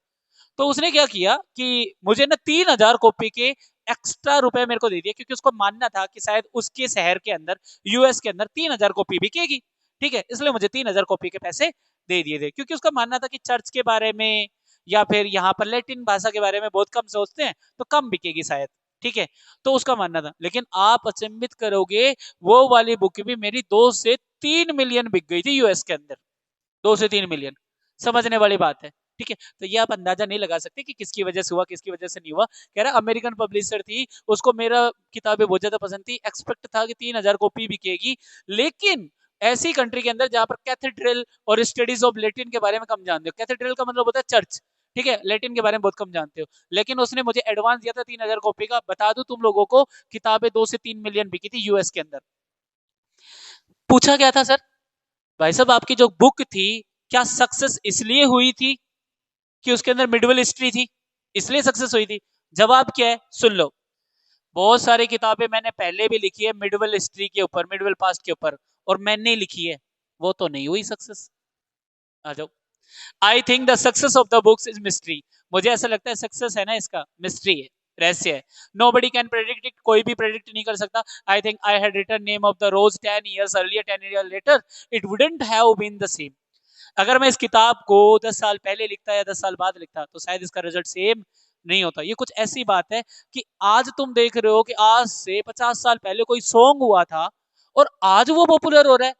तो उसने क्या किया कि मुझे ना 3,000 कॉपी के एक्स्ट्रा रुपए मेरे को दे दिए, क्योंकि उसको मानना था कि शायद उसके शहर के अंदर, यूएस के अंदर 3,000 कॉपी बिकेगी। ठीक है, इसलिए मुझे 3,000 कॉपी के पैसे दे दिए थे, क्योंकि उसका मानना था कि चर्च के बारे में या फिर यहाँ पर लैटिन भाषा के बारे में बहुत कम सोचते हैं, तो कम बिकेगी शायद। ठीक है, तो उसका मानना था। लेकिन आप अचंभित करोगे, वो वाली बुक भी मेरी 2 से 3 मिलियन बिक गई थी यूएस के अंदर। 2 से 3 मिलियन, समझने वाली बात है। ठीक है, तो ये आप अंदाजा नहीं लगा सकते कि किसकी वजह से हुआ, किसकी वजह से नहीं हुआ। कह रहा अमेरिकन पब्लिशर थी, उसको मेरा किताबें बहुत ज्यादा पसंद थी, एक्सपेक्ट था कि 3,000 कॉपी बिकेगी। लेकिन ऐसी कंट्री के अंदर जहां पर कैथेड्रल और स्टडीज ऑफ लेटिन के बारे में कम जानते हो, कैथेड्रल का मतलब होता है चर्च, ठीक है, लेटिन के बारे में बहुत कम जानते हो, लेकिन उसने मुझे एडवांस दिया था 3,000 कॉपी का। बता दूं तुम लोगों को, किताबें 2 से 3 मिलियन बिकी थी यूएस के अंदर। पूछा क्या था सर, भाई साहब आपकी जो बुक थी, क्या सक्सेस इसलिए हुई थी कि उसके अंदर मिडवल हिस्ट्री थी, इसलिए सक्सेस हुई थी? जवाब क्या है, सुन लो। बहुत सारी किताबें मैंने पहले भी लिखी है मिडवल हिस्ट्री के ऊपर, मिडवल पास्ट के ऊपर, और मैंने लिखी है, वो तो नहीं हुई सक्सेस। आ जाओ। I think the success of the books is mystery. मुझे ऐसा लगता है सक्सेस है ना इसका, मिस्ट्री है, रहस्य है। Nobody can predict it, कोई भी प्रेडिक्ट नहीं कर सकता। I think I had written name of the rose 10 years earlier, 10 years later, it wouldn't have been the same. अगर मैं इस किताब को 10 साल पहले लिखता या 10 साल बाद लिखता, तो शायद इसका रिजल्ट सेम नहीं होता। ये कुछ ऐसी बात है कि आज तुम देख रहे हो कि आज से 50 साल पहले कोई सॉन्ग हुआ था और आज वो पॉपुलर हो रहा है।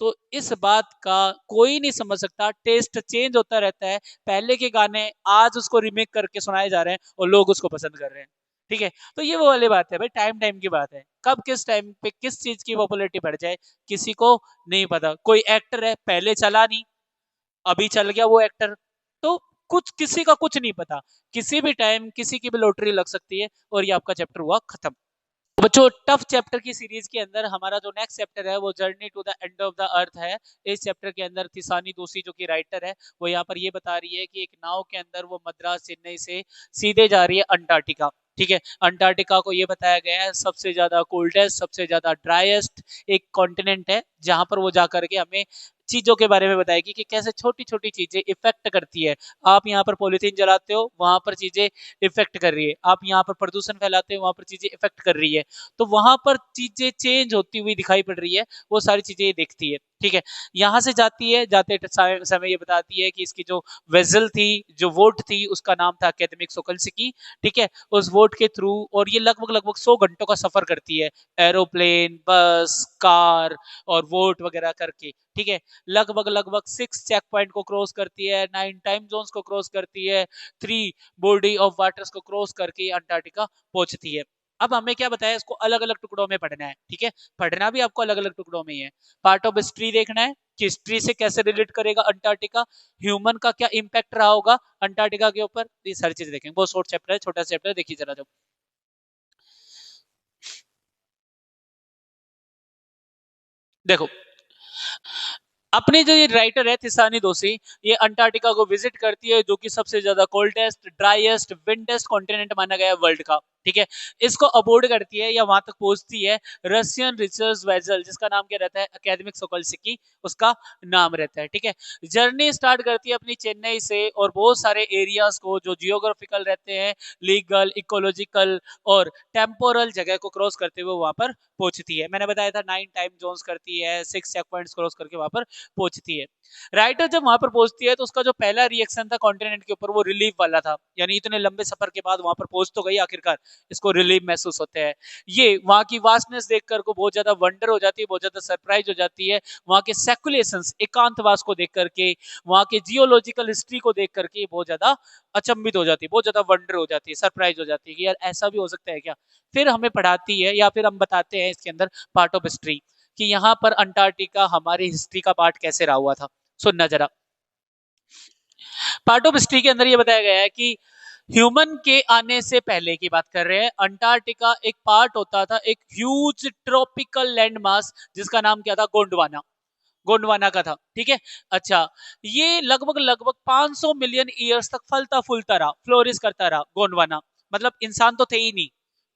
तो इस बात का कोई नहीं समझ सकता, टेस्ट चेंज होता रहता है। पहले के गाने आज उसको रिमेक करके सुनाए जा रहे हैं और लोग उसको पसंद कर रहे हैं। ठीक है, तो ये वो वाली बात है भाई, टाइम टाइम की बात है, कब किस टाइम पे किस चीज की पॉपुलैरिटी बढ़ जाए किसी को नहीं पता। कोई एक्टर है, पहले चला नहीं, अभी चल गया वो एक्टर, तो कुछ किसी का कुछ नहीं पता, किसी भी टाइम किसी की भी लॉटरी लग सकती है। और ये आपका चैप्टर हुआ खत्म। बच्चों, टफ चैप्टर की सीरीज के अंदर हमारा जो नेक्स्ट चैप्टर है वो journey to the end of the earth है। इस चैप्टर के अंदर थिसानी दोषी जो कि राइटर है, वो यहाँ पर ये बता रही है कि एक नाव के अंदर वो मद्रास चेन्नई से सीधे जा रही है अंटार्कटिका। ठीक है, अंटार्कटिका को ये बताया गया है सबसे ज्यादा कोल्डेस्ट, सबसे ज्यादा ड्राइएस्ट एक कॉन्टिनेंट है, जहां पर वो जाकर के हमें चीजों के बारे में बताएगी कि कैसे छोटी छोटी चीजें इफेक्ट करती है। आप यहाँ पर पॉलिथीन जलाते हो, वहां पर चीजें इफेक्ट कर रही है। आप यहाँ पर प्रदूषण फैलाते हो, वहां पर चीजें इफेक्ट कर रही है। तो वहां पर चीजें चेंज होती हुई दिखाई पड़ रही है, वो सारी चीजें ये देखती है। ठीक है, यहाँ से जाती है, जाते समय ये बताती है कि इसकी जो वेजल थी, जो वोट थी, उसका नाम था अकेडमिक सोकल्सिकी। ठीक है, उस वोट के थ्रू, और ये लगभग लगभग 100 घंटों का सफर करती है, एरोप्लेन, बस, कार और वोट वगैरह करके। ठीक है, लगभग लगभग 6 चेक पॉइंट को क्रॉस करती है, 9 टाइम जोन्स को क्रॉस करती है, 3 बॉडी ऑफ वाटर्स को क्रॉस करके अंटार्कटिका पहुंचती है। अब हमें क्या बताया, इसको अलग अलग टुकड़ों में पढ़ना है। ठीक है, पढ़ना भी आपको अलग अलग टुकड़ों में ही है। पार्ट ऑफ हिस्ट्री देखना है कि हिस्ट्री से कैसे रिलेट करेगा अंटार्कटिका, ह्यूमन का क्या इंपैक्ट रहा होगा अंटार्कटिका के ऊपर, ये सारी चीजें देखेंगे। बहुत शॉर्ट चैप्टर है, छोटा चैप्टर, देखिए जरा। जब देखो, अपनी जो ये राइटर है थिसानी दोषी, ये अंटार्कटिका को विजिट करती है, जो कि सबसे ज्यादा कोल्डेस्ट, ड्राइएस्ट, विंडेस्ट कॉन्टिनेंट माना गया है वर्ल्ड का। ठीक है, इसको अबोर्ड करती है या वहां तक पहुंचती है रशियन रिसर्च वेजल, जिसका नाम क्या रहता है, अकेडमिक सोकोल्स्की उसका नाम रहता है। ठीक है, जर्नी स्टार्ट करती है अपनी चेन्नई से, और बहुत सारे एरियाज को जो जियोग्राफिकल रहते हैं, लीगल, इकोलॉजिकल और टेम्पोरल जगह को क्रॉस करते हुए वहां पर पहुंचती है। मैंने बताया था 9 टाइम जोन्स करती है, 6 चेक पॉइंट्स क्रॉस करके वहां पर पहुंचती है। राइटर जब वहां पर पहुंचती है, तो उसका जो पहला रिएक्शन था कॉन्टिनेंट के ऊपर, वो रिलीफ वाला था, यानी इतने लंबे सफर के बाद वहां पर पहुंच तो गई आखिरकार, इसको रिलीफ महसूस होता है। ये वहां की वास्टनेस देखकर को बहुत ज्यादा वंडर हो जाती है, बहुत ज्यादा सरप्राइज हो जाती है, वहां के सेकुलेशंस, एकांतवास को देख करके, वहां के जियोलॉजिकल हिस्ट्री को देख करके बहुत ज्यादा अचंभित हो जाती है, बहुत ज्यादा वंडर हो जाती है, सरप्राइज हो जाती है कि यार ऐसा भी हो सकता है क्या। फिर हमें पढ़ाती है, या फिर हम बताते हैं इसके अंदर पार्ट ऑफ हिस्ट्री, कि यहाँ पर अंटार्कटिका हमारी हिस्ट्री का पार्ट कैसे रहा हुआ था। सुनना जरा, पार्ट ऑफ हिस्ट्री के अंदर ये बताया गया है कि ह्यूमन के आने से पहले की बात कर रहे हैं। अंटार्कटिका एक पार्ट होता था एक ह्यूज ट्रॉपिकल लैंड मास जिसका नाम क्या था, गोंडवाना। गोंडवाना का था, ठीक है। अच्छा, ये लगभग लगभग 500 मिलियन ईयर्स तक फलता फूलता रहा, फ्लोरिश करता रहा गोंडवाना। मतलब इंसान तो थे ही नहीं,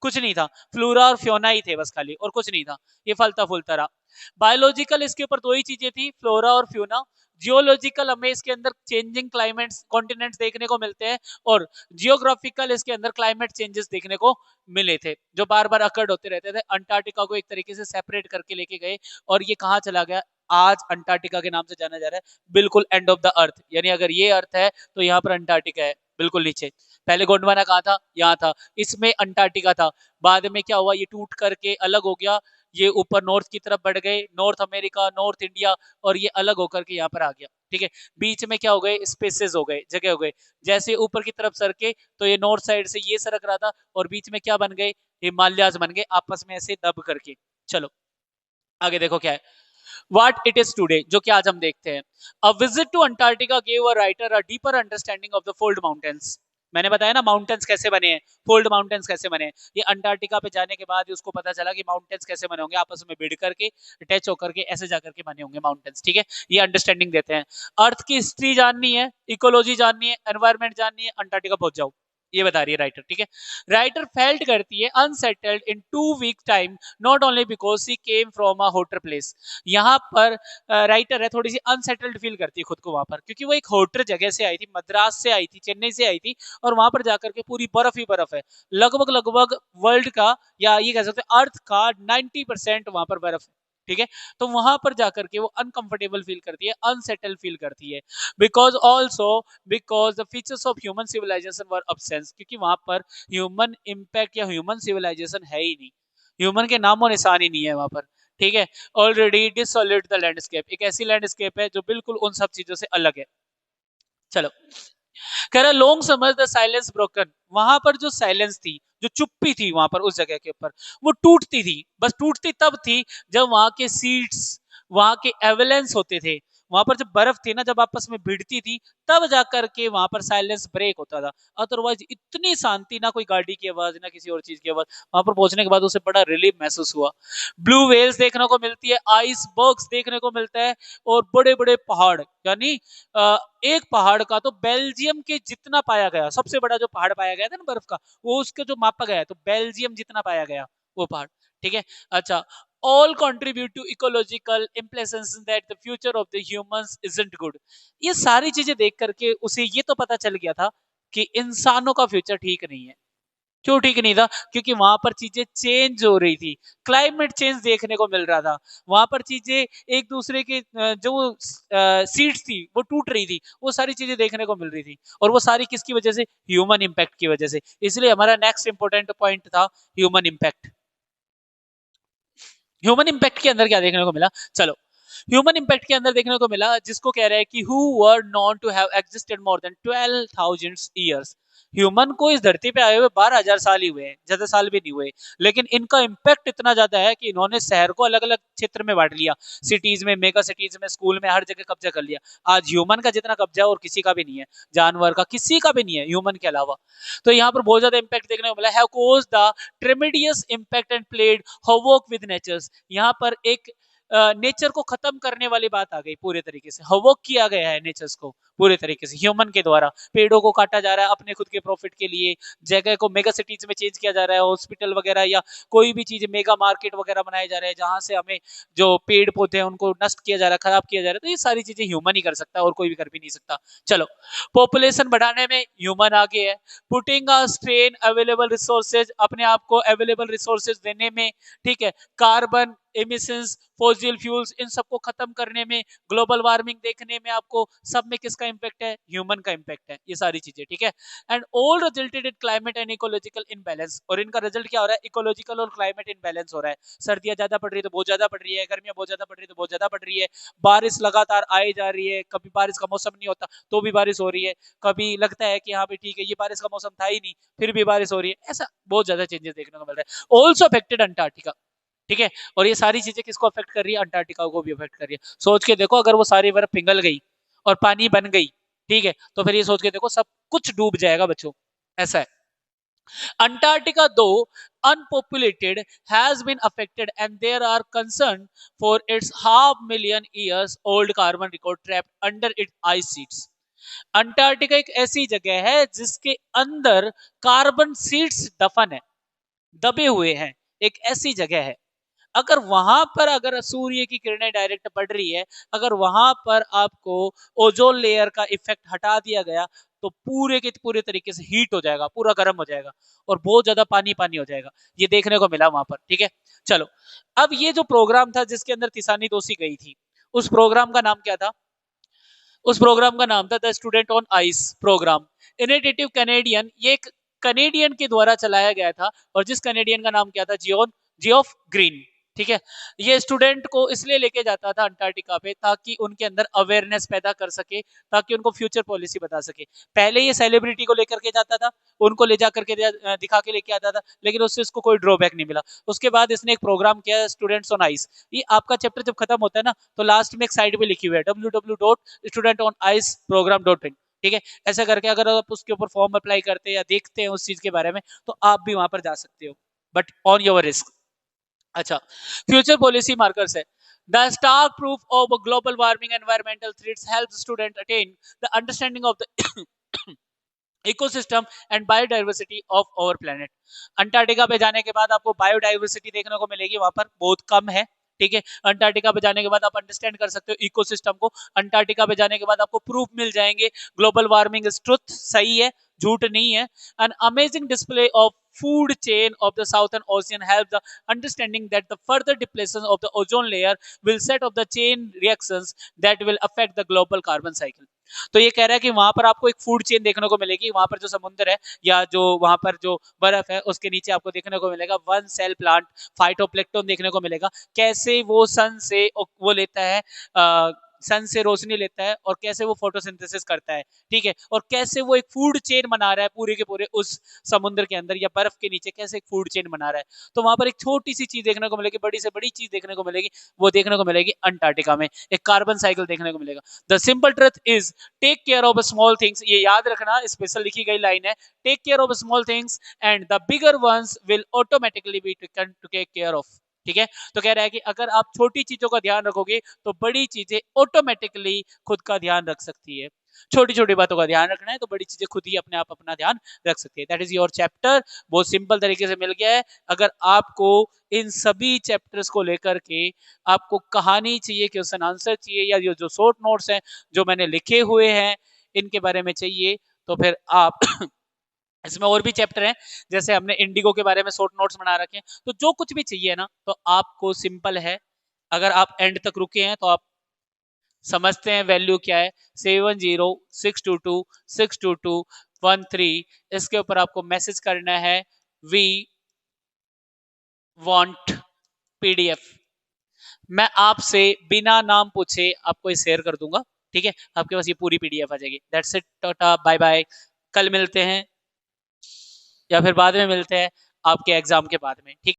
कुछ नहीं था, फ्लोरा और फ्योना ही थे बस खाली, और कुछ नहीं था। ये फलता फूलता रहा। बायोलॉजिकल इसके ऊपर दो ही चीजें थी, फ्लोरा और फ्यूना। जियोलॉजिकल हमें इसके अंदर चेंजिंग क्लाइमेट्स कॉन्टिनेंट्स देखने को मिलते हैं, और जियोग्राफिकल इसके अंदर क्लाइमेट चेंजेस देखने को मिले थे जो बार बार अकर्ड होते रहते थे। अंटार्कटिका को एक तरीके से सेपरेट करके लेके गए, और ये कहाँ चला गया, आज अंटार्कटिका के नाम से जाना जा रहा है, बिल्कुल एंड ऑफ द अर्थ। यानी अगर ये अर्थ है तो यहाँ पर अंटार्कटिका है, बिल्कुल नीचे। पहले गोंडवाना कहाँ था, यहाँ था, इसमें अंटार्कटिका था। बाद में क्या हुआ, ये टूट करके अलग हो गया, ये ऊपर नॉर्थ की तरफ बढ़ गए, नॉर्थ अमेरिका, नॉर्थ इंडिया, और ये अलग होकर के यहाँ पर आ गया, ठीक है। बीच में क्या हो गए, स्पेसेस हो गए, जगह हो गए। जैसे ऊपर की तरफ सरके तो ये नॉर्थ साइड से ये सरक रहा था, और बीच में क्या बन गए, हिमालयाज बन गए आपस में ऐसे दब करके। चलो आगे देखो क्या है, what it is today, जो कि आज हम देखते हैं। A visit to Antarctica gave a writer a deeper understanding of the fold mountains। मैंने बताया ना माउंटेन्स कैसे बने हैं, फोल्ड माउंटेन्स कैसे बने हैं। ये अंटार्कटिका पे जाने के बाद उसको पता चला कि माउंटेन्स कैसे बने होंगे, आपस में भिड़ करके, अटैच होकर के, ऐसे जाकर के बने होंगे माउंटेन्स, ठीक है। ये अंडरस्टैंडिंग देते हैं। अर्थ की हिस्ट्री जाननी है, इकोलॉजी जाननी है, एनवायरमेंट जाननी है, अंटार्कटिका पहुंच जाओ, ये बता रही है राइटर, ठीक है। राइटर फेल्ट करती है unsettled in 2 week time, not only because she came from a hotter place. यहाँ पर राइटर है थोड़ी सी अनसेटल्ड फील करती है खुद को वहां पर, क्योंकि वो एक होटर जगह से आई थी, मद्रास से आई थी, चेन्नई से आई थी, और वहां पर जाकर के पूरी बर्फ ही बर्फ है। लगभग लगभग वर्ल्ड का, या ये कह सकते हैं अर्थ का 90% वहां पर बर्फ है, ठीक है। तो वहां पर जाकर के वो अनकंफर्टेबल फील करती है, अनसेटल फील करती है, because also because the features of human civilisation were absence, क्योंकि वहां पर ह्यूमन इम्पैक्ट या ह्यूमन सिविलाइजेशन है ही नहीं, ह्यूमन के नामो निशान ही नहीं है वहां पर, ठीक है। ऑलरेडी डिसॉलिड द लैंडस्केप, एक ऐसी लैंडस्केप है जो बिल्कुल उन सब चीजों से अलग है। चलो, कह रहा लॉन्ग समझ द साइलेंस ब्रोकन, वहां पर जो साइलेंस थी, जो चुप्पी थी वहां पर उस जगह के ऊपर, वो टूटती थी, बस टूटती तब थी जब वहां के सीड्स, वहां के एवेलेंस होते थे, वहां पर जब बर्फ थी ना, जब आपस में भिड़ती थी, तब जाकर के वहां पर साइलेंस ब्रेक होता था। अदरवाइज इतनी शांति, ना कोई गाड़ी की आवाज, ना किसी और चीज की आवाज। वहां पर पहुंचने के बाद उसे बड़ा रिलीफ महसूस हुआ। ब्लू वेल्स देखने को मिलती है, आइस बर्ग्स देखने को मिलता है, और बड़े बड़े पहाड़, यानी एक पहाड़ का तो बेल्जियम के जितना पाया गया, सबसे बड़ा जो पहाड़ पाया गया था ना बर्फ का, वो उसके जो मापा गया तो बेल्जियम जितना पाया गया वो पहाड़, ठीक है। अच्छा, all contribute to ecological implications that the future of the humans isn't good। ये सारी चीजें देख करके उसे ये तो पता चल गया था कि इंसानों का फ्यूचर ठीक नहीं है। क्यों ठीक नहीं था, क्योंकि वहां पर चीजें चेंज हो रही थी, क्लाइमेट चेंज देखने को मिल रहा था, वहां पर चीजें एक दूसरे के जो सीड्स थी वो टूट रही थी, वो सारी चीजें देखने को मिल रही थी, और वो सारी किसकी वजह से, ह्यूमन इम्पैक्ट की वजह से। इसलिए हमारा नेक्स्ट इंपॉर्टेंट पॉइंट था ह्यूमन इम्पैक्ट। ह्यूमन इम्पैक्ट के अंदर क्या देखने को मिला, चलो ह्यूमन इम्पैक्ट के अंदर देखने को मिला, जिसको कह रहा है कि who were known to have existed more than 12,000 years. Human को इस धरती पे आए हुए 12,000 साल ही हुए हैं, ज्यादा साल भी नहीं हुए, लेकिन इनका इम्पैक्ट इतना ज्यादा है कि इन्होंने शहर को अलग अलग क्षेत्र में बांट लिया, सिटीज में, मेगा सिटीज में, स्कूल में, हर जगह कब्जा कर लिया। आज ह्यूमन का जितना कब्जा और किसी का भी नहीं है, जानवर का किसी का भी नहीं है ह्यूमन के अलावा। तो यहाँ पर बहुत ज्यादा इम्पैक्ट देखने को मिला, have caused the tremendous impact and played havoc with natures. यहाँ पर एक नेचर को खत्म करने वाली बात आ गई, पूरे तरीके से हवोक किया गया है नेचर्स को पूरे तरीके से ह्यूमन के द्वारा। पेड़ों को काटा जा रहा है अपने खुद के प्रॉफिट के लिए, जगह को मेगा सिटीज में चेंज किया जा रहा है, हॉस्पिटल वगैरह या कोई भी चीज, मेगा मार्केट वगैरह बनाए जा रहे हैं जहां से हमें जो पेड़ पौधे हैं उनको नष्ट किया जा रहा है, खराब किया जा रहा है। तो ये सारी चीजें ह्यूमन ही कर सकता है और कोई भी कर भी नहीं सकता। चलो, पॉपुलेशन बढ़ाने में ह्यूमन आगे है, putting a strain available resources, अपने आप को अवेलेबल रिसोर्सेज देने में, ठीक है, कार्बन एमिशंस, फॉसिल फ्यूल्स, इन सबको खत्म करने में, ग्लोबल वार्मिंग देखने में, आपको सब में किसका इंपैक्ट है, ह्यूमन का इंपैक्ट है, ये सारी चीजें, ठीक है। And all resulted in climate and ecological imbalance, और इनका रिजल्ट क्या हो रहा है, इकोलॉजिकल और क्लाइमेट इनबैलेंस हो रहा है। सर्दियां ज्यादा पड़ रही है तो बहुत ज्यादा पड़ रही है, गर्मियां बहुत ज्यादा पड़ रही है तो बहुत ज्यादा पड़ रही है, बारिश लगातार आई जा रही है, कभी बारिश का मौसम नहीं होता तो भी बारिश हो रही है, कभी लगता है कि हाँ भी ठीक है ये बारिश का मौसम था ही नहीं फिर भी बारिश हो रही है, ऐसा बहुत ज्यादा चेंजेस देखने को मिल रहा है। ऑल्सो अफेक्टेड अंटार्कटिका, ठीक है। और ये सारी चीजें किसको अफेक्ट कर रही है, अंटार्कटिका को भी अफेक्ट कर रही है। सोच के देखो, अगर वो सारी बर्फ पिघल गई और पानी बन गई, ठीक है, तो फिर ये सोच के देखो सब कुछ डूब जाएगा बच्चों, ऐसा है। Antarctica, though unpopulated, has been affected, and there are concern for its half million years old carbon record trapped under its ice sheets. Antarctica एक ऐसी जगह है जिसके अंदर कार्बन सीड्स दफन है, दबे हुए हैं, एक ऐसी जगह है। अगर वहां पर अगर सूर्य की किरणें डायरेक्ट पड़ रही है, अगर वहां पर आपको ओजोन लेयर का इफेक्ट हटा दिया गया, तो पूरे के पूरे तरीके से हीट हो जाएगा, पूरा गर्म हो जाएगा और बहुत ज्यादा पानी पानी हो जाएगा। ये देखने को मिला वहां पर। ठीक है, चलो अब ये जो प्रोग्राम था जिसके अंदर तिसानी दोषी गई थी, उस प्रोग्राम का नाम क्या था? उस प्रोग्राम का नाम था the student on ice programme. Initiative Canadian, ये एक कनेडियन के द्वारा चलाया गया था, और जिस कनेडियन का नाम क्या था? Geoff green. ठीक है, ये स्टूडेंट को इसलिए लेके जाता था अंटार्कटिका पे ताकि उनके अंदर अवेयरनेस पैदा कर सके, ताकि उनको फ्यूचर पॉलिसी बता सके। पहले ये सेलिब्रिटी को लेकर के जाता था, उनको ले जाकर के दिखा के लेके आता था, लेकिन उससे इसको कोई ड्रॉबैक नहीं मिला। उसके बाद इसने एक प्रोग्राम किया, स्टूडेंट्स ऑन आइस। ये आपका चैप्टर जब खत्म होता है ना, तो लास्ट में एक साइड पे लिखी हुई है www.studentonIceprogram.in। ठीक है, ऐसा करके अगर आप उसके ऊपर फॉर्म अप्लाई करते हैं या देखते हैं उस चीज के बारे में, तो आप भी वहां पर जा सकते हो, बट ऑन योर रिस्क। अच्छा, फ्यूचर पॉलिसी मार्कर्स है। The stark proof of global warming environmental threats helps students attain the understanding of the ecosystem and biodiversity of our planet. Antarctica पे जाने के बाद आपको बायोडाइवर्सिटी देखने को मिलेगी, वहां पर बहुत कम है। ठीक है, अंटार्कटिका पे जाने के बाद आप अंडरस्टैंड कर सकते हो इकोसिस्टम को। अंटार्कटिका पे जाने के बाद आपको प्रूफ मिल जाएंगे ग्लोबल वार्मिंग इज ट्रुथ, सही है, झूठ नहीं है। An amazing display of food chain of the southern ocean helps the understanding that the further depletion of the ozone layer will set off the chain reactions that will affect the global carbon cycle। तो ये कह रहा है कि वहां पर आपको एक फूड चेन देखने को मिलेगी, वहां पर जो समुद्र है या जो वहां पर जो बर्फ है उसके नीचे आपको देखने को मिलेगा वन सेल प्लांट, फाइटोप्लैंक्टन देखने को मिलेगा। कैसे वो सन से वो लेता है, सन से रोशनी लेता है, और कैसे वो फोटोसिंथेसिस करता है। ठीक है, और कैसे वो एक फूड चेन बना रहा है पूरे के पूरे उस समुद्र के अंदर या बर्फ के नीचे, कैसे एक फूड चेन बना रहा है। तो वहां पर एक छोटी सी चीज देखने को मिलेगी, बड़ी से बड़ी चीज देखने को मिलेगी, वो देखने को मिलेगी अंटार्कटिका में। एक कार्बन साइकिल देखने को मिलेगा। The simple truth is take care of small things, ये याद रखना, स्पेशल लिखी गई लाइन है, take care of small things and the bigger ones will automatically be taken to take care of. ठीक है, तो कह रहा है कि अगर आप छोटी चीजों का ध्यान रखोगे तो बड़ी चीजें ऑटोमेटिकली खुद का ध्यान रख सकती है। छोटी छोटी बातों का ध्यान रखना है तो बड़ी चीजें खुद ही अपने आप अपना ध्यान रख सकती है। दैट इज योर चैप्टर, बहुत सिंपल तरीके से मिल गया है। अगर आपको इन सभी चैप्टर्स को लेकर के आपको कहानी चाहिए, क्वेश्चन आंसर चाहिए, या जो शॉर्ट नोट्स हैं जो मैंने लिखे हुए हैं इनके बारे में चाहिए, तो फिर आप इसमें और भी चैप्टर हैं, जैसे हमने इंडिगो के बारे में शॉर्ट नोट्स बना रखे हैं। तो जो कुछ भी चाहिए ना, तो आपको सिंपल है, अगर आप एंड तक रुके हैं तो आप समझते हैं वैल्यू क्या है। 7062262213, इसके ऊपर आपको मैसेज करना है वी वांट पीडीएफ। मैं आपसे बिना नाम पूछे आपको ये शेयर कर दूंगा। ठीक है, आपके पास ये पूरी पीडीएफ आ जाएगी। That's it, tata bye bye. कल मिलते हैं या फिर बाद में मिलते हैं आपके एग्जाम के बाद में। ठीक।